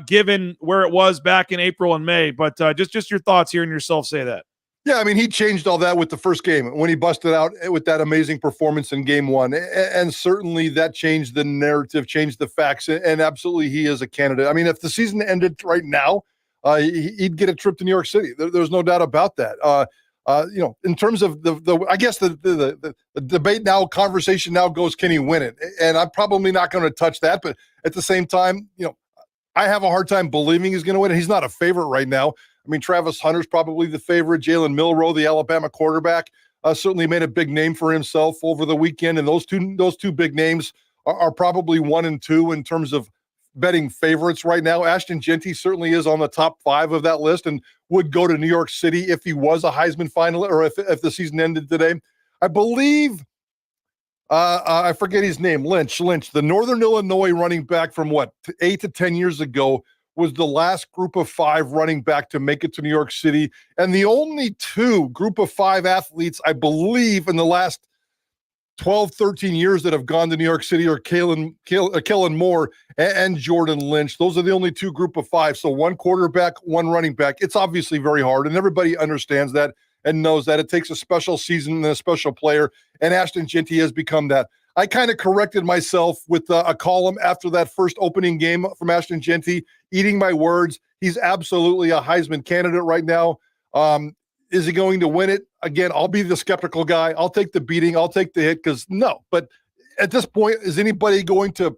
given where it was back in April and May. But just your thoughts hearing yourself say that. Yeah, I mean, he changed all that with the first game when he busted out with that amazing performance in game 1. And certainly that changed the narrative, changed the facts, and absolutely he is a candidate. I mean, if the season ended right now, he'd get a trip to New York City. There's no doubt about that. In terms of I guess the debate now, conversation now goes, can he win it? And I'm probably not going to touch that, but at the same time, I have a hard time believing he's going to win it. He's not a favorite right now. I mean, Travis Hunter's probably the favorite. Jalen Milroe, the Alabama quarterback, certainly made a big name for himself over the weekend. And those two big names are probably 1 and 2 in terms of betting favorites right now. Ashton Jeanty certainly is on the top 5 of that list and would go to New York City if he was a Heisman finalist, or if the season ended today. I believe, I forget his name, Lynch, the Northern Illinois running back from 8 to 10 years ago, was the last group of 5 running back to make it to New York City. And the only 2 group of 5 athletes, I believe, in the last 12, 13 years that have gone to New York City are Kellen Moore and Jordan Lynch. Those are the only two group of five. So one quarterback, one running back. It's obviously very hard, and everybody understands that and knows that it takes a special season and a special player, and Ashton Jeanty has become that. I kind of corrected myself with a column after that first opening game from Ashton Jeanty, eating my words. He's absolutely a Heisman candidate right now. Is he going to win it? Again, I'll be the skeptical guy. I'll take the beating. I'll take the hit because no. But at this point, is anybody going to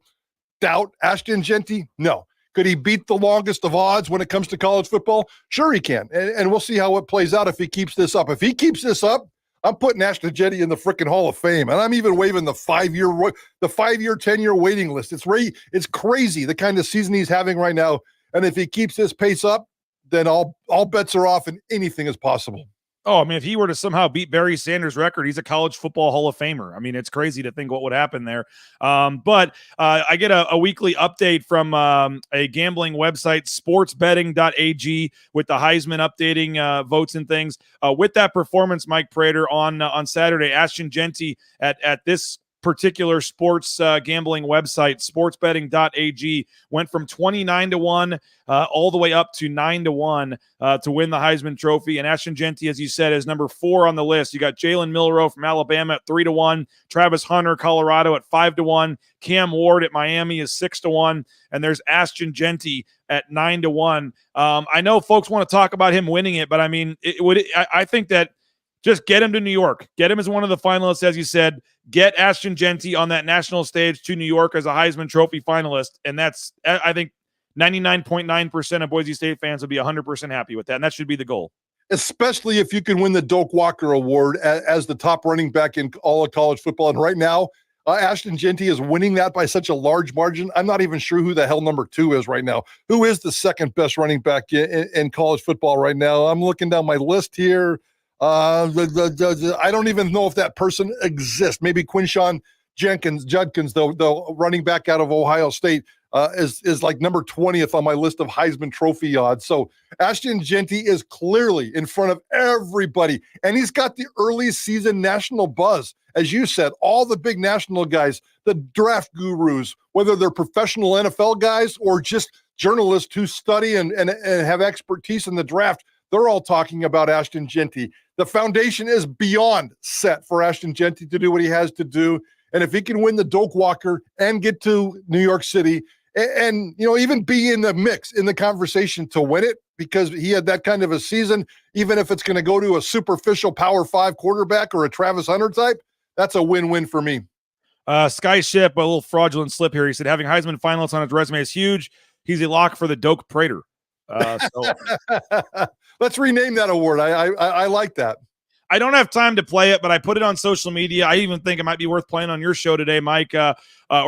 doubt Ashton Jeanty? No. Could he beat the longest of odds when it comes to college football? Sure he can. And we'll see how it plays out if he keeps this up. If he keeps this up, I'm putting Ashton Jeanty in the freaking Hall of Fame. And I'm even waiving the 5-year, 10-year waiting list. It's crazy the kind of season he's having right now. And if he keeps this pace up, then all bets are off and anything is possible. Oh, I mean, if he were to somehow beat Barry Sanders' record, he's a college football Hall of Famer. I mean, it's crazy to think what would happen there. But I get a weekly update from a gambling website, sportsbetting.ag, with the Heisman updating votes and things. With that performance, Mike Prater, on Saturday, Ashton Jeanty at this particular sports gambling website, sportsbetting.ag, went from 29-1 all the way up to 9-1 to win the Heisman Trophy. And Ashton Jeanty, as you said, is number 4 on the list. You got Jalen Milroe from Alabama at 3-1, Travis Hunter, Colorado, at 5-1, Cam Ward at Miami is 6-1, and there's Ashton Jeanty at 9-1. I know folks want to talk about him winning it, but I mean, I think that just get him to New York. Get him as one of the finalists, as you said. Get Ashton Jeanty on that national stage to New York as a Heisman Trophy finalist. And that's, I think, 99.9% of Boise State fans will be 100% happy with that. And that should be the goal. Especially if you can win the Doak Walker Award as the top running back in all of college football. And right now, Ashton Jeanty is winning that by such a large margin. I'm not even sure who the hell number 2 is right now. Who is the second best running back in college football right now? I'm looking down my list here. I don't even know if that person exists. Maybe Quinshawn Judkins, the running back out of Ohio State, is like number 20th on my list of Heisman Trophy odds. So Ashton Jeanty is clearly in front of everybody, and he's got the early season national buzz. As you said, all the big national guys, the draft gurus, whether they're professional NFL guys or just journalists who study and have expertise in the draft, they're all talking about Ashton Jeanty. The foundation is beyond set for Ashton Jeanty to do what he has to do. And if he can win the Doak Walker and get to New York City and even be in the mix, in the conversation to win it, because he had that kind of a season, even if it's going to go to a superficial Power 5 quarterback or a Travis Hunter type, that's a win-win for me. Skyship, a little fraudulent slip here. He said having Heisman finalists on his resume is huge. He's a lock for the Doak Prater. Let's rename that award. I like that. I don't have time to play it, but I put it on social media. I even think it might be worth playing on your show today, Mike, or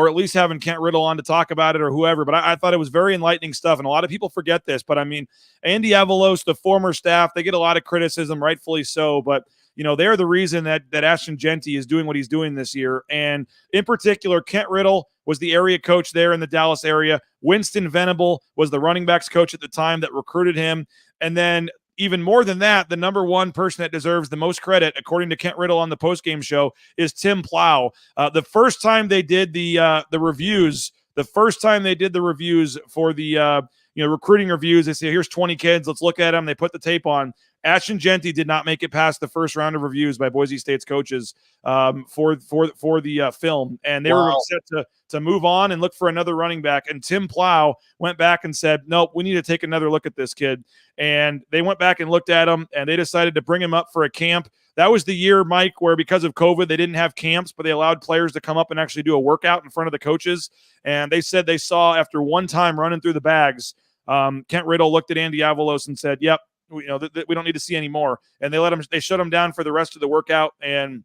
at least having Kent Riddle on to talk about it or whoever. But I thought it was very enlightening stuff, and a lot of people forget this. But, I mean, Andy Avalos, the former staff, they get a lot of criticism, rightfully so. But, they're the reason that Ashton Jeanty is doing what he's doing this year. And, in particular, Kent Riddle was the area coach there in the Dallas area. Winston Venable was the running backs coach at the time that recruited him. And then even more than that, the number one person that deserves the most credit, according to Kent Riddle on the postgame show, is Tim Plow. The first time they did the reviews, for the recruiting reviews, they say, here's 20 kids, let's look at them. They put the tape on. Ashton Jeanty did not make it past the first round of reviews by Boise State's coaches for the film, and they were set to move on and look for another running back. And Tim Plow went back and said, nope, we need to take another look at this kid. And they went back and looked at him, and they decided to bring him up for a camp. That was the year, Mike, where because of COVID, they didn't have camps, but they allowed players to come up and actually do a workout in front of the coaches. And they said they saw, after one time running through the bags, Kent Riddle looked at Andy Avalos and said, yep, we don't need to see any more. And they shut him down for the rest of the workout, and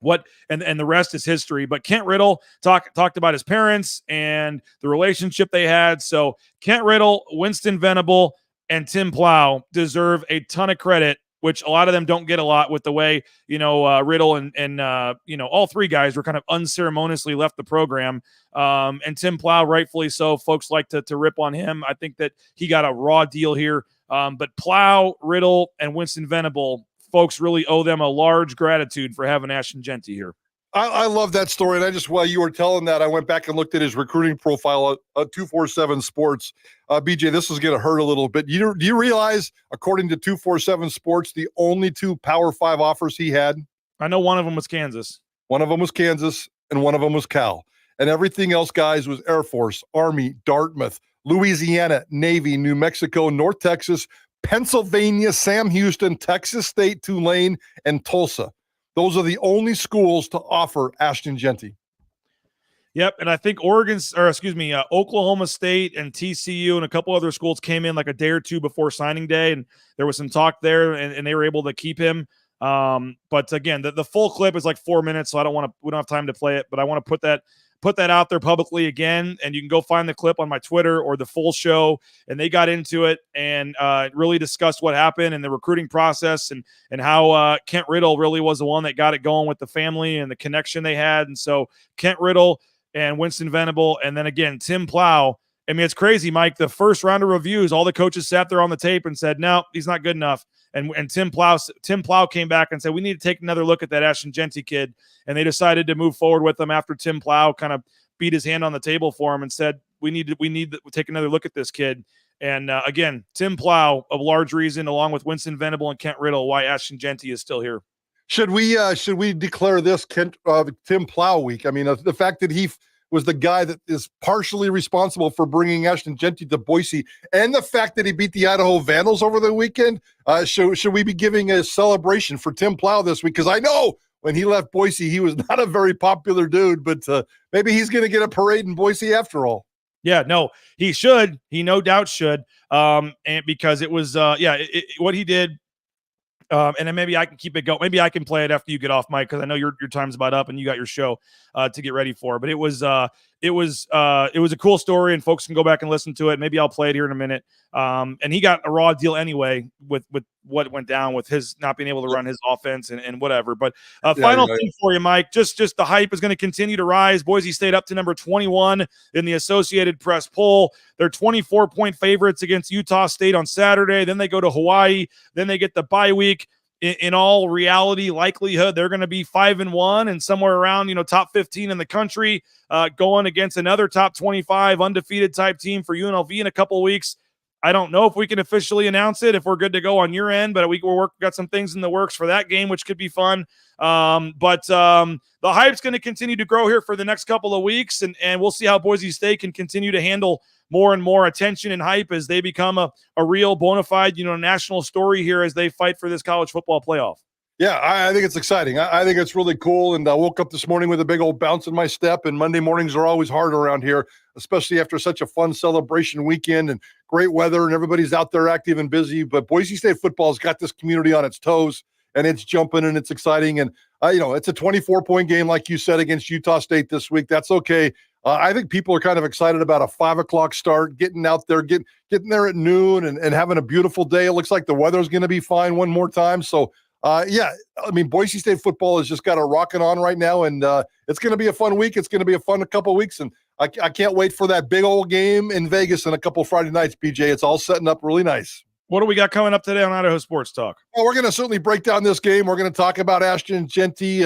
the rest is history. But Kent Riddle talked about his parents and the relationship they had. So Kent Riddle, Winston Venable, and Tim Plow deserve a ton of credit, which a lot of them don't get a lot with the way, Riddle and all three guys were kind of unceremoniously left the program. And Tim Plow, rightfully so, folks like to rip on him. I think that he got a raw deal here. But Plow, Riddle, and Winston Venable, folks really owe them a large gratitude for having Ashton Jeanty here. I love that story. And while you were telling that, I went back and looked at his recruiting profile at 247 Sports. BJ, this is going to hurt a little bit. Do you realize, according to 247 Sports, the only 2 Power 5 offers he had? I know one of them was Kansas. One of them was Kansas, and one of them was Cal. And everything else, guys, was Air Force, Army, Dartmouth, Louisiana, Navy, New Mexico, North Texas, Pennsylvania, Sam Houston, Texas State, Tulane, and Tulsa. Those are the only schools to offer Ashton Jeanty. Yep, and I think Oklahoma State and TCU and a couple other schools came in like a day or two before signing day, and there was some talk there, and they were able to keep him. But again, the full clip is like 4 minutes, so we don't have time to play it, but I want to put that out there publicly again, and you can go find the clip on my Twitter or the full show. And they got into it and really discussed what happened and the recruiting process and how Kent Riddle really was the one that got it going with the family and the connection they had. And so Kent Riddle and Winston Venable, and then again Tim Plow. I mean, it's crazy, Mike. The first round of reviews, all the coaches sat there on the tape and said, no, he's not good enough. And Tim Plow came back and said, we need to take another look at that Ashton Jeanty kid. And they decided to move forward with him after Tim Plow kind of beat his hand on the table for him and said, we need to take another look at this kid. And again, Tim Plow, a large reason, along with Winston Venable and Kent Riddle, why Ashton Jeanty is still here. Should we declare this Tim Plow week? I mean, the fact that he was the guy that is partially responsible for bringing Ashton Jeanty to Boise, and the fact that he beat the Idaho Vandals over the weekend. Should we be giving a celebration for Tim Plow this week? Because I know when he left Boise, he was not a very popular dude, but maybe he's going to get a parade in Boise after all. Yeah, no, he should. He no doubt should. And because it was, what he did. And then maybe I can keep it going. Maybe I can play it after you get off, Mike, because I know your time's about up and you got your show to get ready for. But it was a cool story, and folks can go back and listen to it. Maybe I'll play it here in a minute. And he got a raw deal anyway with what went down with his not being able to run his offense and whatever. But final thing for you, Mike, just the hype is going to continue to rise. Boise State up to number 21 in the Associated Press poll. They're 24-point favorites against Utah State on Saturday. Then they go to Hawaii. Then they get the bye week. In all reality, likelihood, they're going to be 5-1 and somewhere around, top 15 in the country, going against another top 25 undefeated type team for UNLV in a couple of weeks. I don't know if we can officially announce it, if we're good to go on your end, but we're got some things in the works for that game, which could be fun. But the hype's going to continue to grow here for the next couple of weeks, and we'll see how Boise State can continue to handle more and more attention and hype as they become a real bona fide, national story here as they fight for this college football playoff. Yeah, I think it's exciting. I think it's really cool. And I woke up this morning with a big old bounce in my step, and Monday mornings are always hard around here, especially after such a fun celebration weekend and great weather and everybody's out there active and busy. But Boise State football has got this community on its toes, and it's jumping and it's exciting. And, it's a 24-point game, like you said, against Utah State this week. That's okay. I think people are kind of excited about a 5:00 start, getting out there, getting there at noon and having a beautiful day. It looks like the weather's going to be fine one more time. So, Boise State football has just got a rocking on right now, and it's going to be a fun week. It's going to be a fun couple of weeks, and I can't wait for that big old game in Vegas in a couple of Friday nights, BJ. It's all setting up really nice. What do we got coming up today on Idaho Sports Talk? Well, we're going to certainly break down this game. We're going to talk about Ashton Jeanty.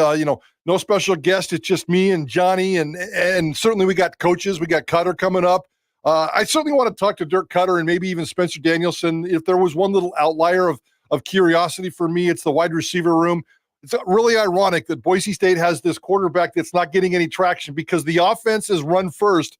No special guest. It's just me and Johnny, and certainly we got coaches. We got Cutter coming up. I certainly want to talk to Dirk Cutter and maybe even Spencer Danielson. If there was one little outlier of curiosity for me, it's the wide receiver room. It's really ironic that Boise State has this quarterback that's not getting any traction because the offense is run first,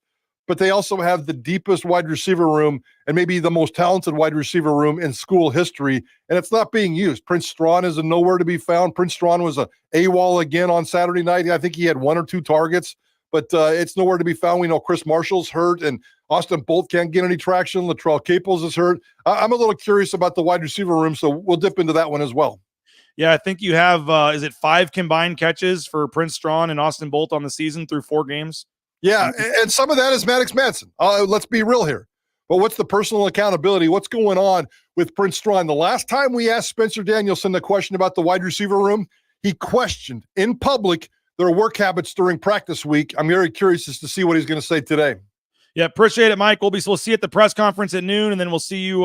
but they also have the deepest wide receiver room and maybe the most talented wide receiver room in school history, and it's not being used. Prince Strawn is nowhere to be found. Prince Strawn was a AWOL again on Saturday night. I think he had 1 or 2 targets, but it's nowhere to be found. We know Chris Marshall's hurt, and Austin Bolt can't get any traction. Latrell Caples is hurt. I'm a little curious about the wide receiver room, so we'll dip into that one as well. Yeah, I think you have, is it 5 combined catches for Prince Strawn and Austin Bolt on the season through 4 games? Yeah, and some of that is Maddox Madsen. Let's be real here. But what's the personal accountability? What's going on with Prince Strawn? The last time we asked Spencer Danielson the question about the wide receiver room, he questioned in public their work habits during practice week. I'm very curious as to see what he's going to say today. Yeah, appreciate it, Mike. We'll see you at the press conference at noon, and then we'll see you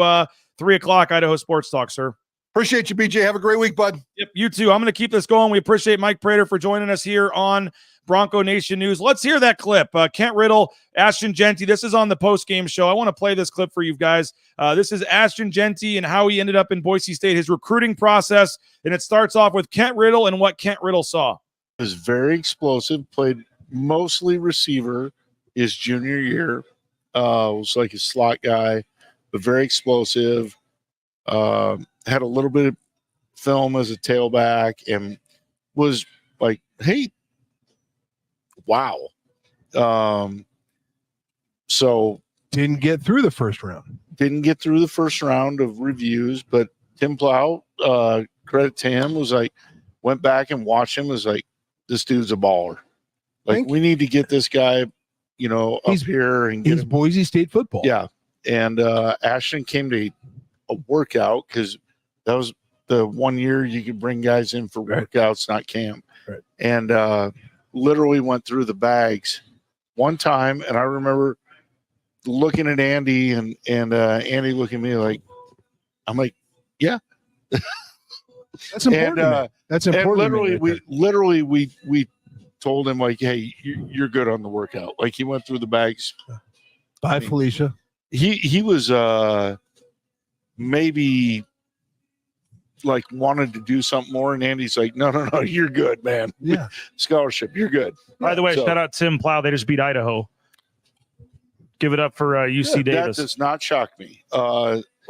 3:00 Idaho Sports Talk, sir. Appreciate you, BJ. Have a great week, bud. Yep, you too. I'm going to keep this going. We appreciate Mike Prater for joining us here on Bronco Nation News. Let's hear that clip. Kent Riddle, Ashton Jeanty. This is on the post-game show. I want to play this clip for you guys. This is Ashton Jeanty and how he ended up in Boise State, his recruiting process, and it starts off with Kent Riddle and what Kent Riddle saw. He was very explosive, played mostly receiver his junior year. Was like a slot guy, but very explosive. Had a little bit of film as a tailback and was like, hey, wow. So didn't get through the first round of reviews, but Tim Plow, credit to him, was like, went back and watched him, was like, this dude's a baller. Like, we need to get this guy, up here and get him. Boise State football. Yeah. And Ashton came to a workout because that was the 1 year you could bring guys in for workouts, not camp. Right. And literally went through the bags one time. And I remember looking at Andy and Andy looking at me like, I'm like, yeah. That's important. That's important. And literally we told him like, hey, you're good on the workout. Like, he went through the bags. Bye, Felicia. He was maybe like wanted to do something more, and Andy's like, no, you're good, man. Yeah, scholarship, you're good. By the way, shout out Tim Plow. They just beat Idaho. Give it up for UC Davis. That does not shock me.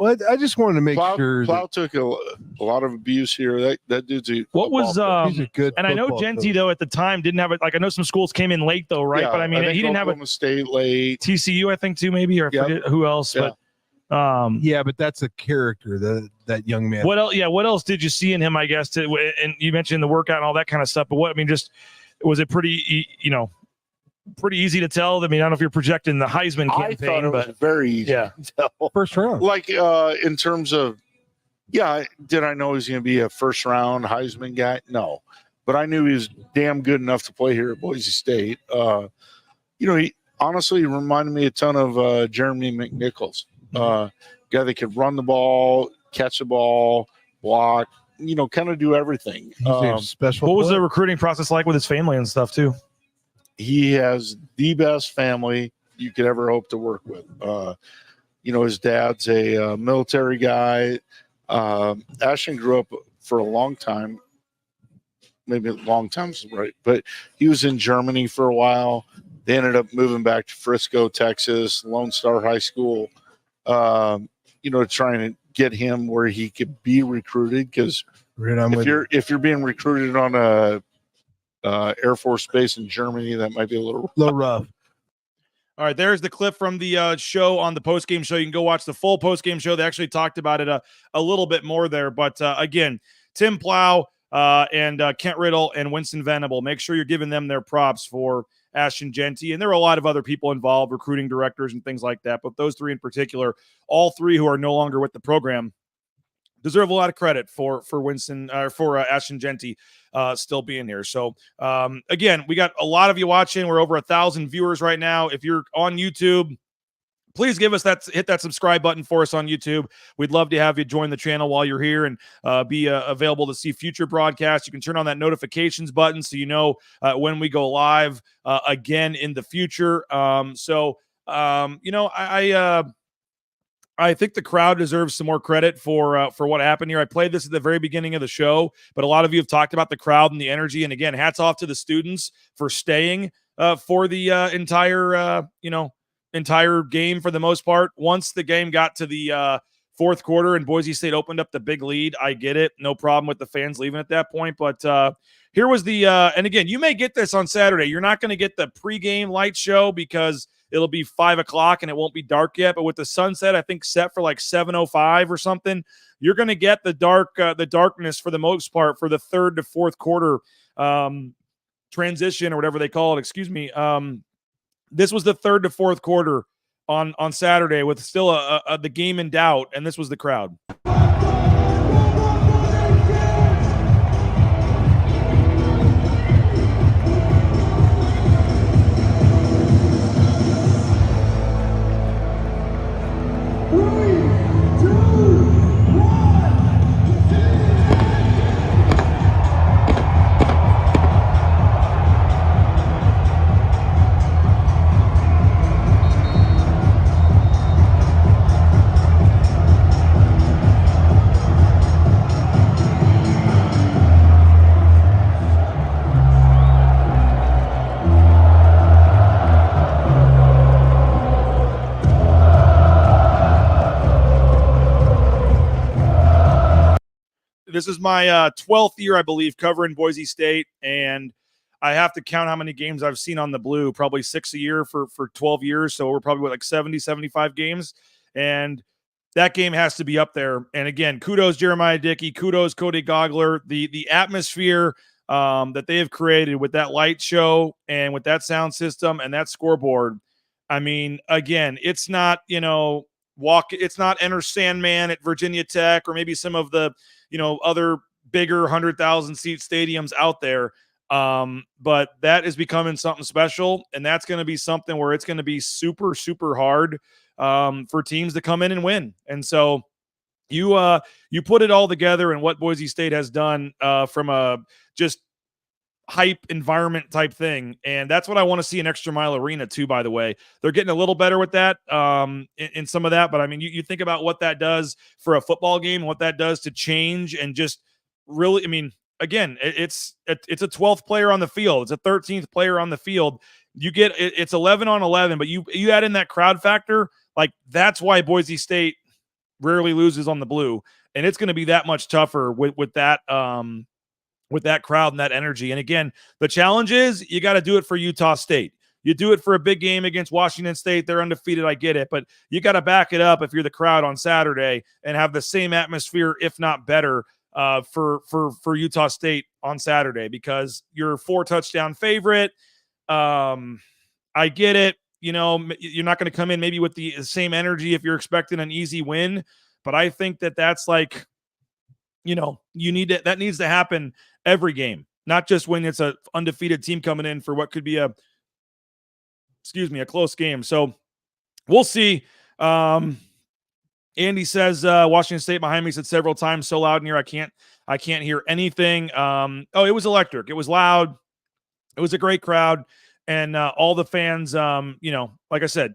Well, I just wanted to make sure Plow took a lot of abuse here. That dude's a what was he's a good. And I know Jeanty though at the time didn't have it. Like, I know some schools came in late though, right? Yeah, but I mean, he didn't have Oklahoma State late. TCU, I think too, maybe, or I forget who else. Yeah. But yeah, but that's a character, that young man. What else? Yeah, what else did you see in him? I guess, and you mentioned the workout and all that kind of stuff. But what I mean, just was it pretty? Pretty easy to tell. I mean, I don't know if you're projecting the Heisman campaign, I thought it was very easy to tell. First round. Like, in terms of, did I know he was going to be a first round Heisman guy? No. But I knew he was damn good enough to play here at Boise State. He honestly reminded me a ton of Jeremy McNichols, guy that could run the ball, catch the ball, block, kind of do everything. Special. What was the recruiting process like with his family and stuff too? He has the best family you could ever hope to work with. His dad's a military guy. Ashton grew up for a long time. Maybe a long time is right, but he was in Germany for a while. They ended up moving back to Frisco, Texas, Lone Star High School, trying to get him where he could be recruited. Because if you're being recruited on a Air Force Base in Germany, that might be a little rough. All right, there's the clip from the show on the post-game show. You can go watch the full post-game show. They actually talked about it a little bit more there. But, again, Tim Plow and Kent Riddle and Winston Venable, make sure you're giving them their props for Ashton Jeanty. And there are a lot of other people involved, recruiting directors and things like that. But those three in particular, all three who are no longer with the program, deserve a lot of credit for Winston or for Ashton Jeanty still being here. So again, we got a lot of you watching. We're over 1,000 viewers right now. If you're on YouTube, please hit that subscribe button for us on YouTube. We'd love to have you join the channel while you're here and be available to see future broadcasts. You can turn on that notifications button so you know when we go live again in the future. I think the crowd deserves some more credit for what happened here. I played this at the very beginning of the show, but a lot of you have talked about the crowd and the energy. And again, hats off to the students for staying for the entire game for the most part. Once the game got to the fourth quarter and Boise State opened up the big lead, I get it. No problem with the fans leaving at that point. But here was the and again, you may get this on Saturday. You're not going to get the pregame light show because it'll be 5:00 and it won't be dark yet. But with the sunset, I think set for like 7:05 or something, you're going to get the darkness for the most part for the third to fourth quarter transition or whatever they call it. Excuse me. This was the third to fourth quarter on Saturday with still the game in doubt, and this was the crowd. this is my 12th year, I believe, covering Boise State, and I have to count how many games I've seen on the blue, probably 6 a year for 12 years. So we're probably like 70, 75 games. And that game has to be up there. And again, kudos Jeremiah Dickey, kudos Cody Gogler, the atmosphere that they have created with that light show and with that sound system and that scoreboard. I mean, again, it's not, it's not Enter Sandman at Virginia Tech or maybe some of the, other bigger 100,000 seat stadiums out there. But that is becoming something special, and that's going to be something where it's going to be super, super hard for teams to come in and win. And so you put it all together and what Boise State has done from a just hype environment type thing. And that's what I want to see in Extra Mile Arena too, by the way. They're getting a little better with that in some of that. But I mean, you think about what that does for a football game, what that does to change and just really, I mean, again, it's a 12th player on the field. It's a 13th player on the field. You get it's 11 on 11, but you add in that crowd factor. Like that's why Boise State rarely loses on the blue. And it's going to be that much tougher with that crowd and that energy. And again, the challenge is you got to do it for Utah State. You do it for a big game against Washington State. They're undefeated. I get it, but you got to back it up if you're the crowd on Saturday and have the same atmosphere, if not better, for Utah State on Saturday, because you're 4-touchdown favorite. I get it. You're not going to come in maybe with the same energy if you're expecting an easy win, but I think that's like, you need it. That needs to happen every game, not just when it's a undefeated team coming in for what could be a close game. So we'll see. Andy says, Washington State behind me said several times, so loud in here. I can't hear anything. It was electric. It was loud. It was a great crowd. And all the fans, like I said,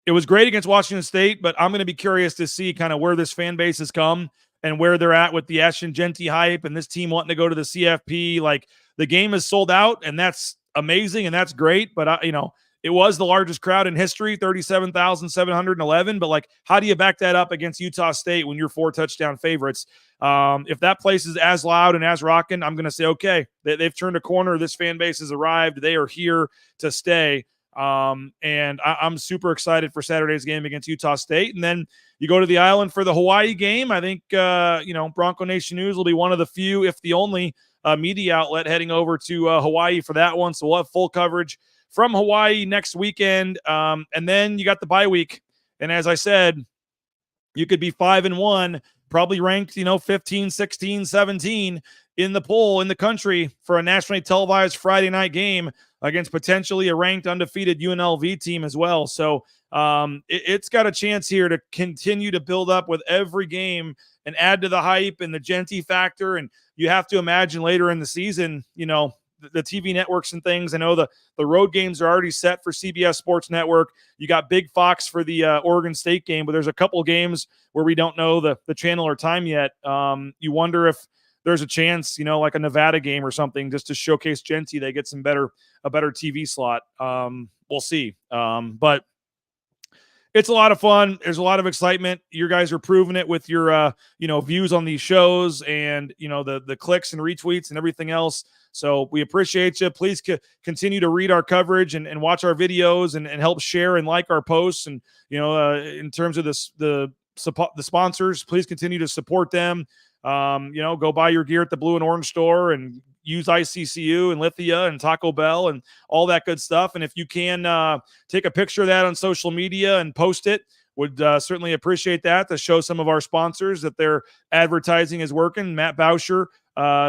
it was great against Washington State, but I'm going to be curious to see kind of where this fan base has come and where they're at with the Ashton Jeanty hype and this team wanting to go to the CFP. Like the game is sold out, and that's amazing and that's great. But it was the largest crowd in history, 37,711. But like, how do you back that up against Utah State when you're 4-touchdown favorites? If that place is as loud and as rocking, I'm going to say, okay, they've turned a corner. This fan base has arrived. They are here to stay. And I'm super excited for Saturday's game against Utah State. And then you go to the island for the Hawaii game. I think, Bronco Nation News will be one of the few, if the only, media outlet heading over to Hawaii for that one. So we'll have full coverage from Hawaii next weekend. And then you got the bye week. And as I said, you could be 5-1, probably ranked, 15, 16, 17 in the poll in the country for a nationally televised Friday night game against potentially a ranked undefeated UNLV team as well. So it's got a chance here to continue to build up with every game and add to the hype and the Jeanty factor. And you have to imagine later in the season, the TV networks and things. I know the road games are already set for CBS Sports Network. You got Big Fox for the Oregon State game, but there's a couple games where we don't know the channel or time yet. You wonder if there's a chance, like a Nevada game or something, just to showcase Jeanty, they get a better TV slot. We'll see. But it's a lot of fun. There's a lot of excitement. You guys are proving it with your, views on these shows and, the clicks and retweets and everything else. So we appreciate you. Please continue to read our coverage and watch our videos and help share and like our posts. And, in terms of the sponsors, please continue to support them. Go buy your gear at the Blue and Orange store and use ICCU and Lithia and Taco Bell and all that good stuff. And if you can take a picture of that on social media and post it, would certainly appreciate that to show some of our sponsors that their advertising is working. Matt Bauscher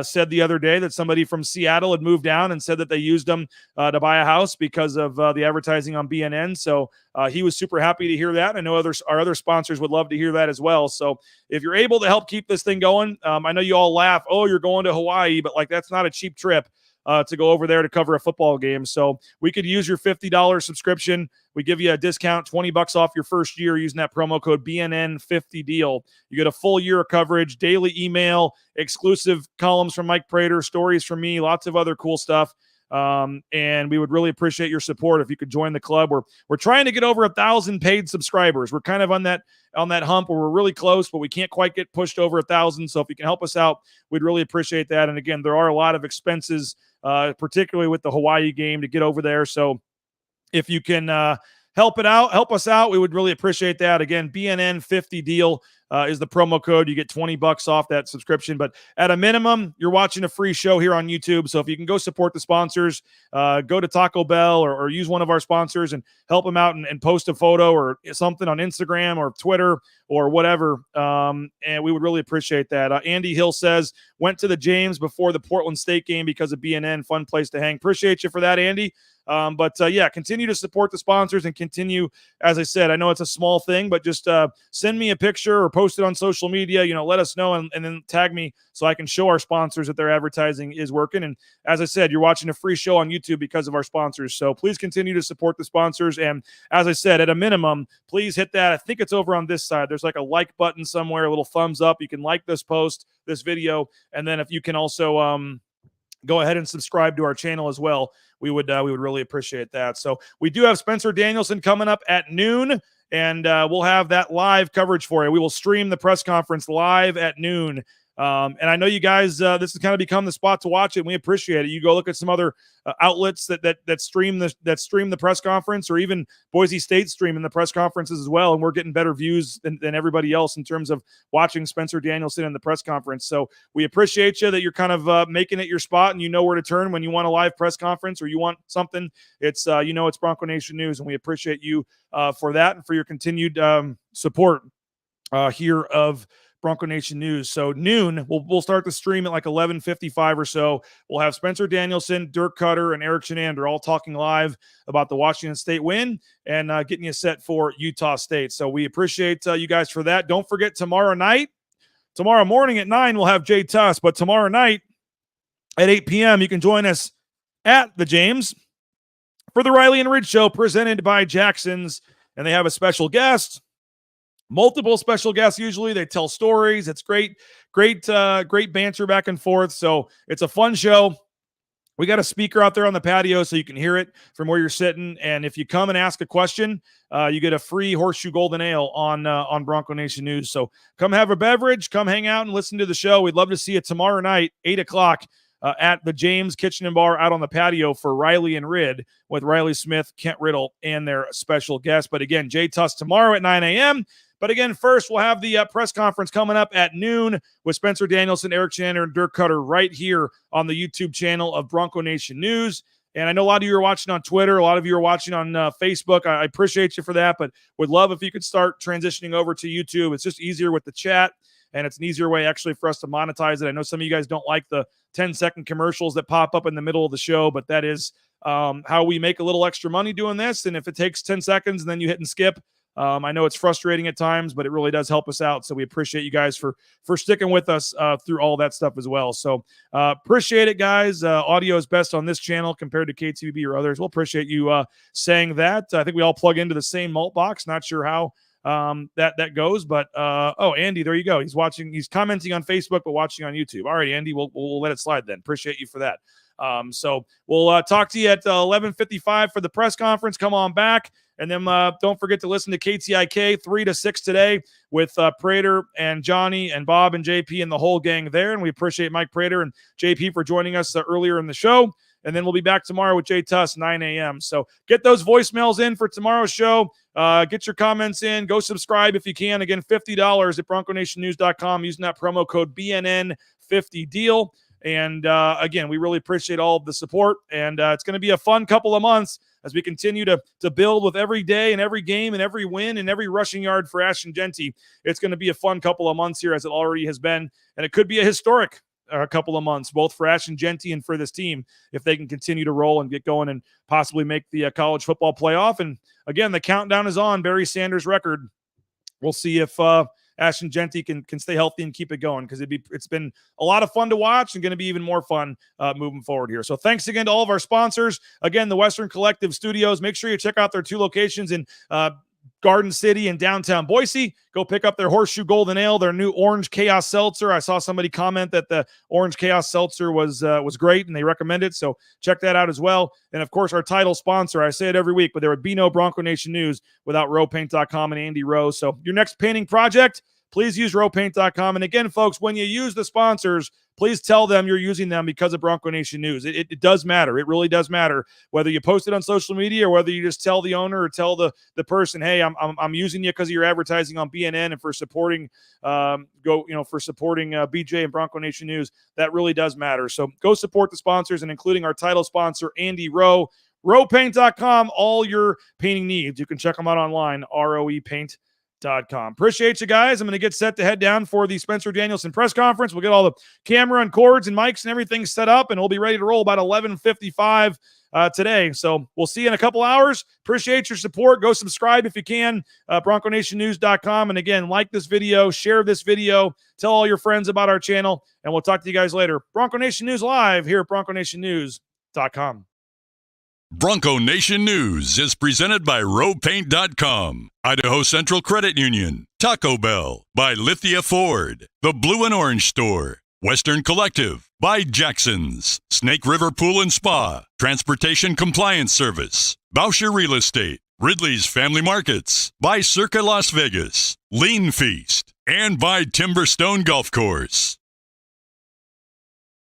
said the other day that somebody from Seattle had moved down and said that they used them to buy a house because of the advertising on BNN. So he was super happy to hear that. I know our other sponsors would love to hear that as well. So if you're able to help keep this thing going, I know you all laugh, oh, you're going to Hawaii, but like that's not a cheap trip to go over there to cover a football game. So we could use your $50 subscription. We give you a discount, $20 off your first year using that promo code BNN50 deal. You get a full year of coverage, daily email, exclusive columns from Mike Prater, stories from me, lots of other cool stuff. And we would really appreciate your support if you could join the club. We're trying to get over 1,000 paid subscribers. We're kind of on that hump where we're really close, but we can't quite get pushed over 1,000. So if you can help us out, we'd really appreciate that. And again, there are a lot of expenses, particularly with the Hawaii game, to get over there. So if you can help us out, we would really appreciate that. Again, BNN 50 deal is the promo code. You get $20 off that subscription, but at a minimum, you're watching a free show here on YouTube. So if you can go support the sponsors, go to Taco Bell or use one of our sponsors and help them out and post a photo or something on Instagram or Twitter or whatever. And we would really appreciate that. Andy Hill says, went to the James before the Portland State game because of BNN. Fun place to hang. Appreciate you for that, Andy. But yeah, continue to support the sponsors and continue, as I said, I know it's a small thing, but just send me a picture or post it on social media, let us know and then tag me so I can show our sponsors that their advertising is working. And as I said, you're watching a free show on YouTube because of our sponsors. So please continue to support the sponsors. And as I said, at a minimum, please hit that. I think it's over on this side. There's like a like button somewhere, a little thumbs up. You can like this post, this video. And then if you can also, go ahead and subscribe to our channel as well. We would really appreciate that. So we do have Spencer Danielson coming up at noon, and we'll have that live coverage for you. We will stream the press conference live at noon. And I know you guys, this has kind of become the spot to watch it, and we appreciate it. You go look at some other outlets that stream the press conference, or even Boise State streaming the press conferences as well, and we're getting better views than everybody else in terms of watching Spencer Danielson in the press conference. So we appreciate you that you're kind of making it your spot, and you know where to turn when you want a live press conference or you want something. It's it's Bronco Nation News, and we appreciate you for that and for your continued support here of Bronco Nation News. So noon, we'll start the stream at like 11:55 or so. We'll have Spencer Danielson, Dirk Cutter, and Eric Shenander all talking live about the Washington State win and getting you set for Utah State. So we appreciate you guys for that. Don't forget tomorrow morning at 9, we'll have Jay Tuss, but tomorrow night at 8 p.m., you can join us at the James for the Riley and Ridge Show presented by Jackson's, and they have a special guest. Multiple special guests. Usually they tell stories. It's great banter back and forth. So it's a fun show. We got a speaker out there on the patio so you can hear it from where you're sitting. And if you come and ask a question, you get a free Horseshoe Golden Ale on Bronco Nation News. So come have a beverage, come hang out and listen to the show. We'd love to see you tomorrow night, 8 o'clock at the James Kitchen and Bar out on the patio for Riley and Rid with Riley Smith, Kent Riddle, and their special guest. But again, Jay Tuss tomorrow at 9 a.m. But again, first, we'll have the press conference coming up at noon with Spencer Danielson, Eric Shenander, and Dirk Cutter right here on the YouTube channel of Bronco Nation News. And I know a lot of you are watching on Twitter. A lot of you are watching on Facebook. I appreciate you for that, but would love if you could start transitioning over to YouTube. It's just easier with the chat, and it's an easier way actually for us to monetize it. I know some of you guys don't like the 10-second commercials that pop up in the middle of the show, but that is how we make a little extra money doing this. And if it takes 10 seconds and then you hit and skip, I know it's frustrating at times, but it really does help us out. So we appreciate you guys for sticking with us through all that stuff as well. So appreciate it, guys. Audio is best on this channel compared to KTVB or others. We'll appreciate you saying that. I think we all plug into the same malt box. Not sure how that goes, but Andy, there you go. He's watching. He's commenting on Facebook, but watching on YouTube. All right, Andy, we'll let it slide then. Appreciate you for that. So we'll talk to you at 11:55 for the press conference. Come on back. And then don't forget to listen to KTIK 3 to 6 today with Prater and Johnny and Bob and JP and the whole gang there. And we appreciate Mike Prater and JP for joining us earlier in the show. And then we'll be back tomorrow with Jay Tuss, 9 a.m. So get those voicemails in for tomorrow's show. Get your comments in. Go subscribe if you can. Again, $50 at BroncoNationNews.com using that promo code BNN50deal. And again, we really appreciate all of the support. And it's going to be a fun couple of months as we continue to build with every day and every game and every win and every rushing yard for Ashton Jeanty. It's going to be a fun couple of months here, as it already has been. And it could be a historic couple of months, both for Ashton Jeanty and for this team, if they can continue to roll and get going and possibly make the college football playoff. And again, the countdown is on. Barry Sanders' record. We'll see if Ashton Jeanty can stay healthy and keep it going, because it's been a lot of fun to watch and going to be even more fun moving forward here. So thanks again to all of our sponsors. Again, the Western Collective Studios. Make sure you check out their 2 locations in Garden City in downtown Boise. Go pick up their Horseshoe Golden Ale, their new Orange Chaos Seltzer. I saw somebody comment that the Orange Chaos Seltzer was great, and they recommend it. So check that out as well. And of course, our title sponsor. I say it every week, but there would be no Bronco Nation News without rowpaint.com and Andy Rowe. So your next painting project, please use rowpaint.com. And again, folks, when you use the sponsors, please tell them you're using them because of Bronco Nation News. It does matter. It really does matter. Whether you post it on social media or whether you just tell the owner or tell the person, hey, I'm using you because of your advertising on BNN and for supporting BJ and Bronco Nation News. That really does matter. So go support the sponsors, and including our title sponsor, Andy Rowe. Rowpaint.com, all your painting needs. You can check them out online, ROEpaint.com. Appreciate you guys. I'm going to get set to head down for the Spencer Danielson press conference. We'll get all the camera and cords and mics and everything set up, and we'll be ready to roll about 11:55 today. So we'll see you in a couple hours. Appreciate your support. Go subscribe if you can, BroncoNationNews.com. And again, like this video, share this video, tell all your friends about our channel, and we'll talk to you guys later. Bronco Nation News live here at BroncoNationNews.com. Bronco Nation News is presented by rowpaint.com, Idaho Central Credit Union, Taco Bell, by Lithia Ford, the Blue and Orange Store, Western Collective, by Jackson's, Snake River Pool and Spa, Transportation Compliance Service, Bauscher Real Estate, Ridley's Family Markets, by Circa Las Vegas, Lean Feast, and by Timberstone Golf Course.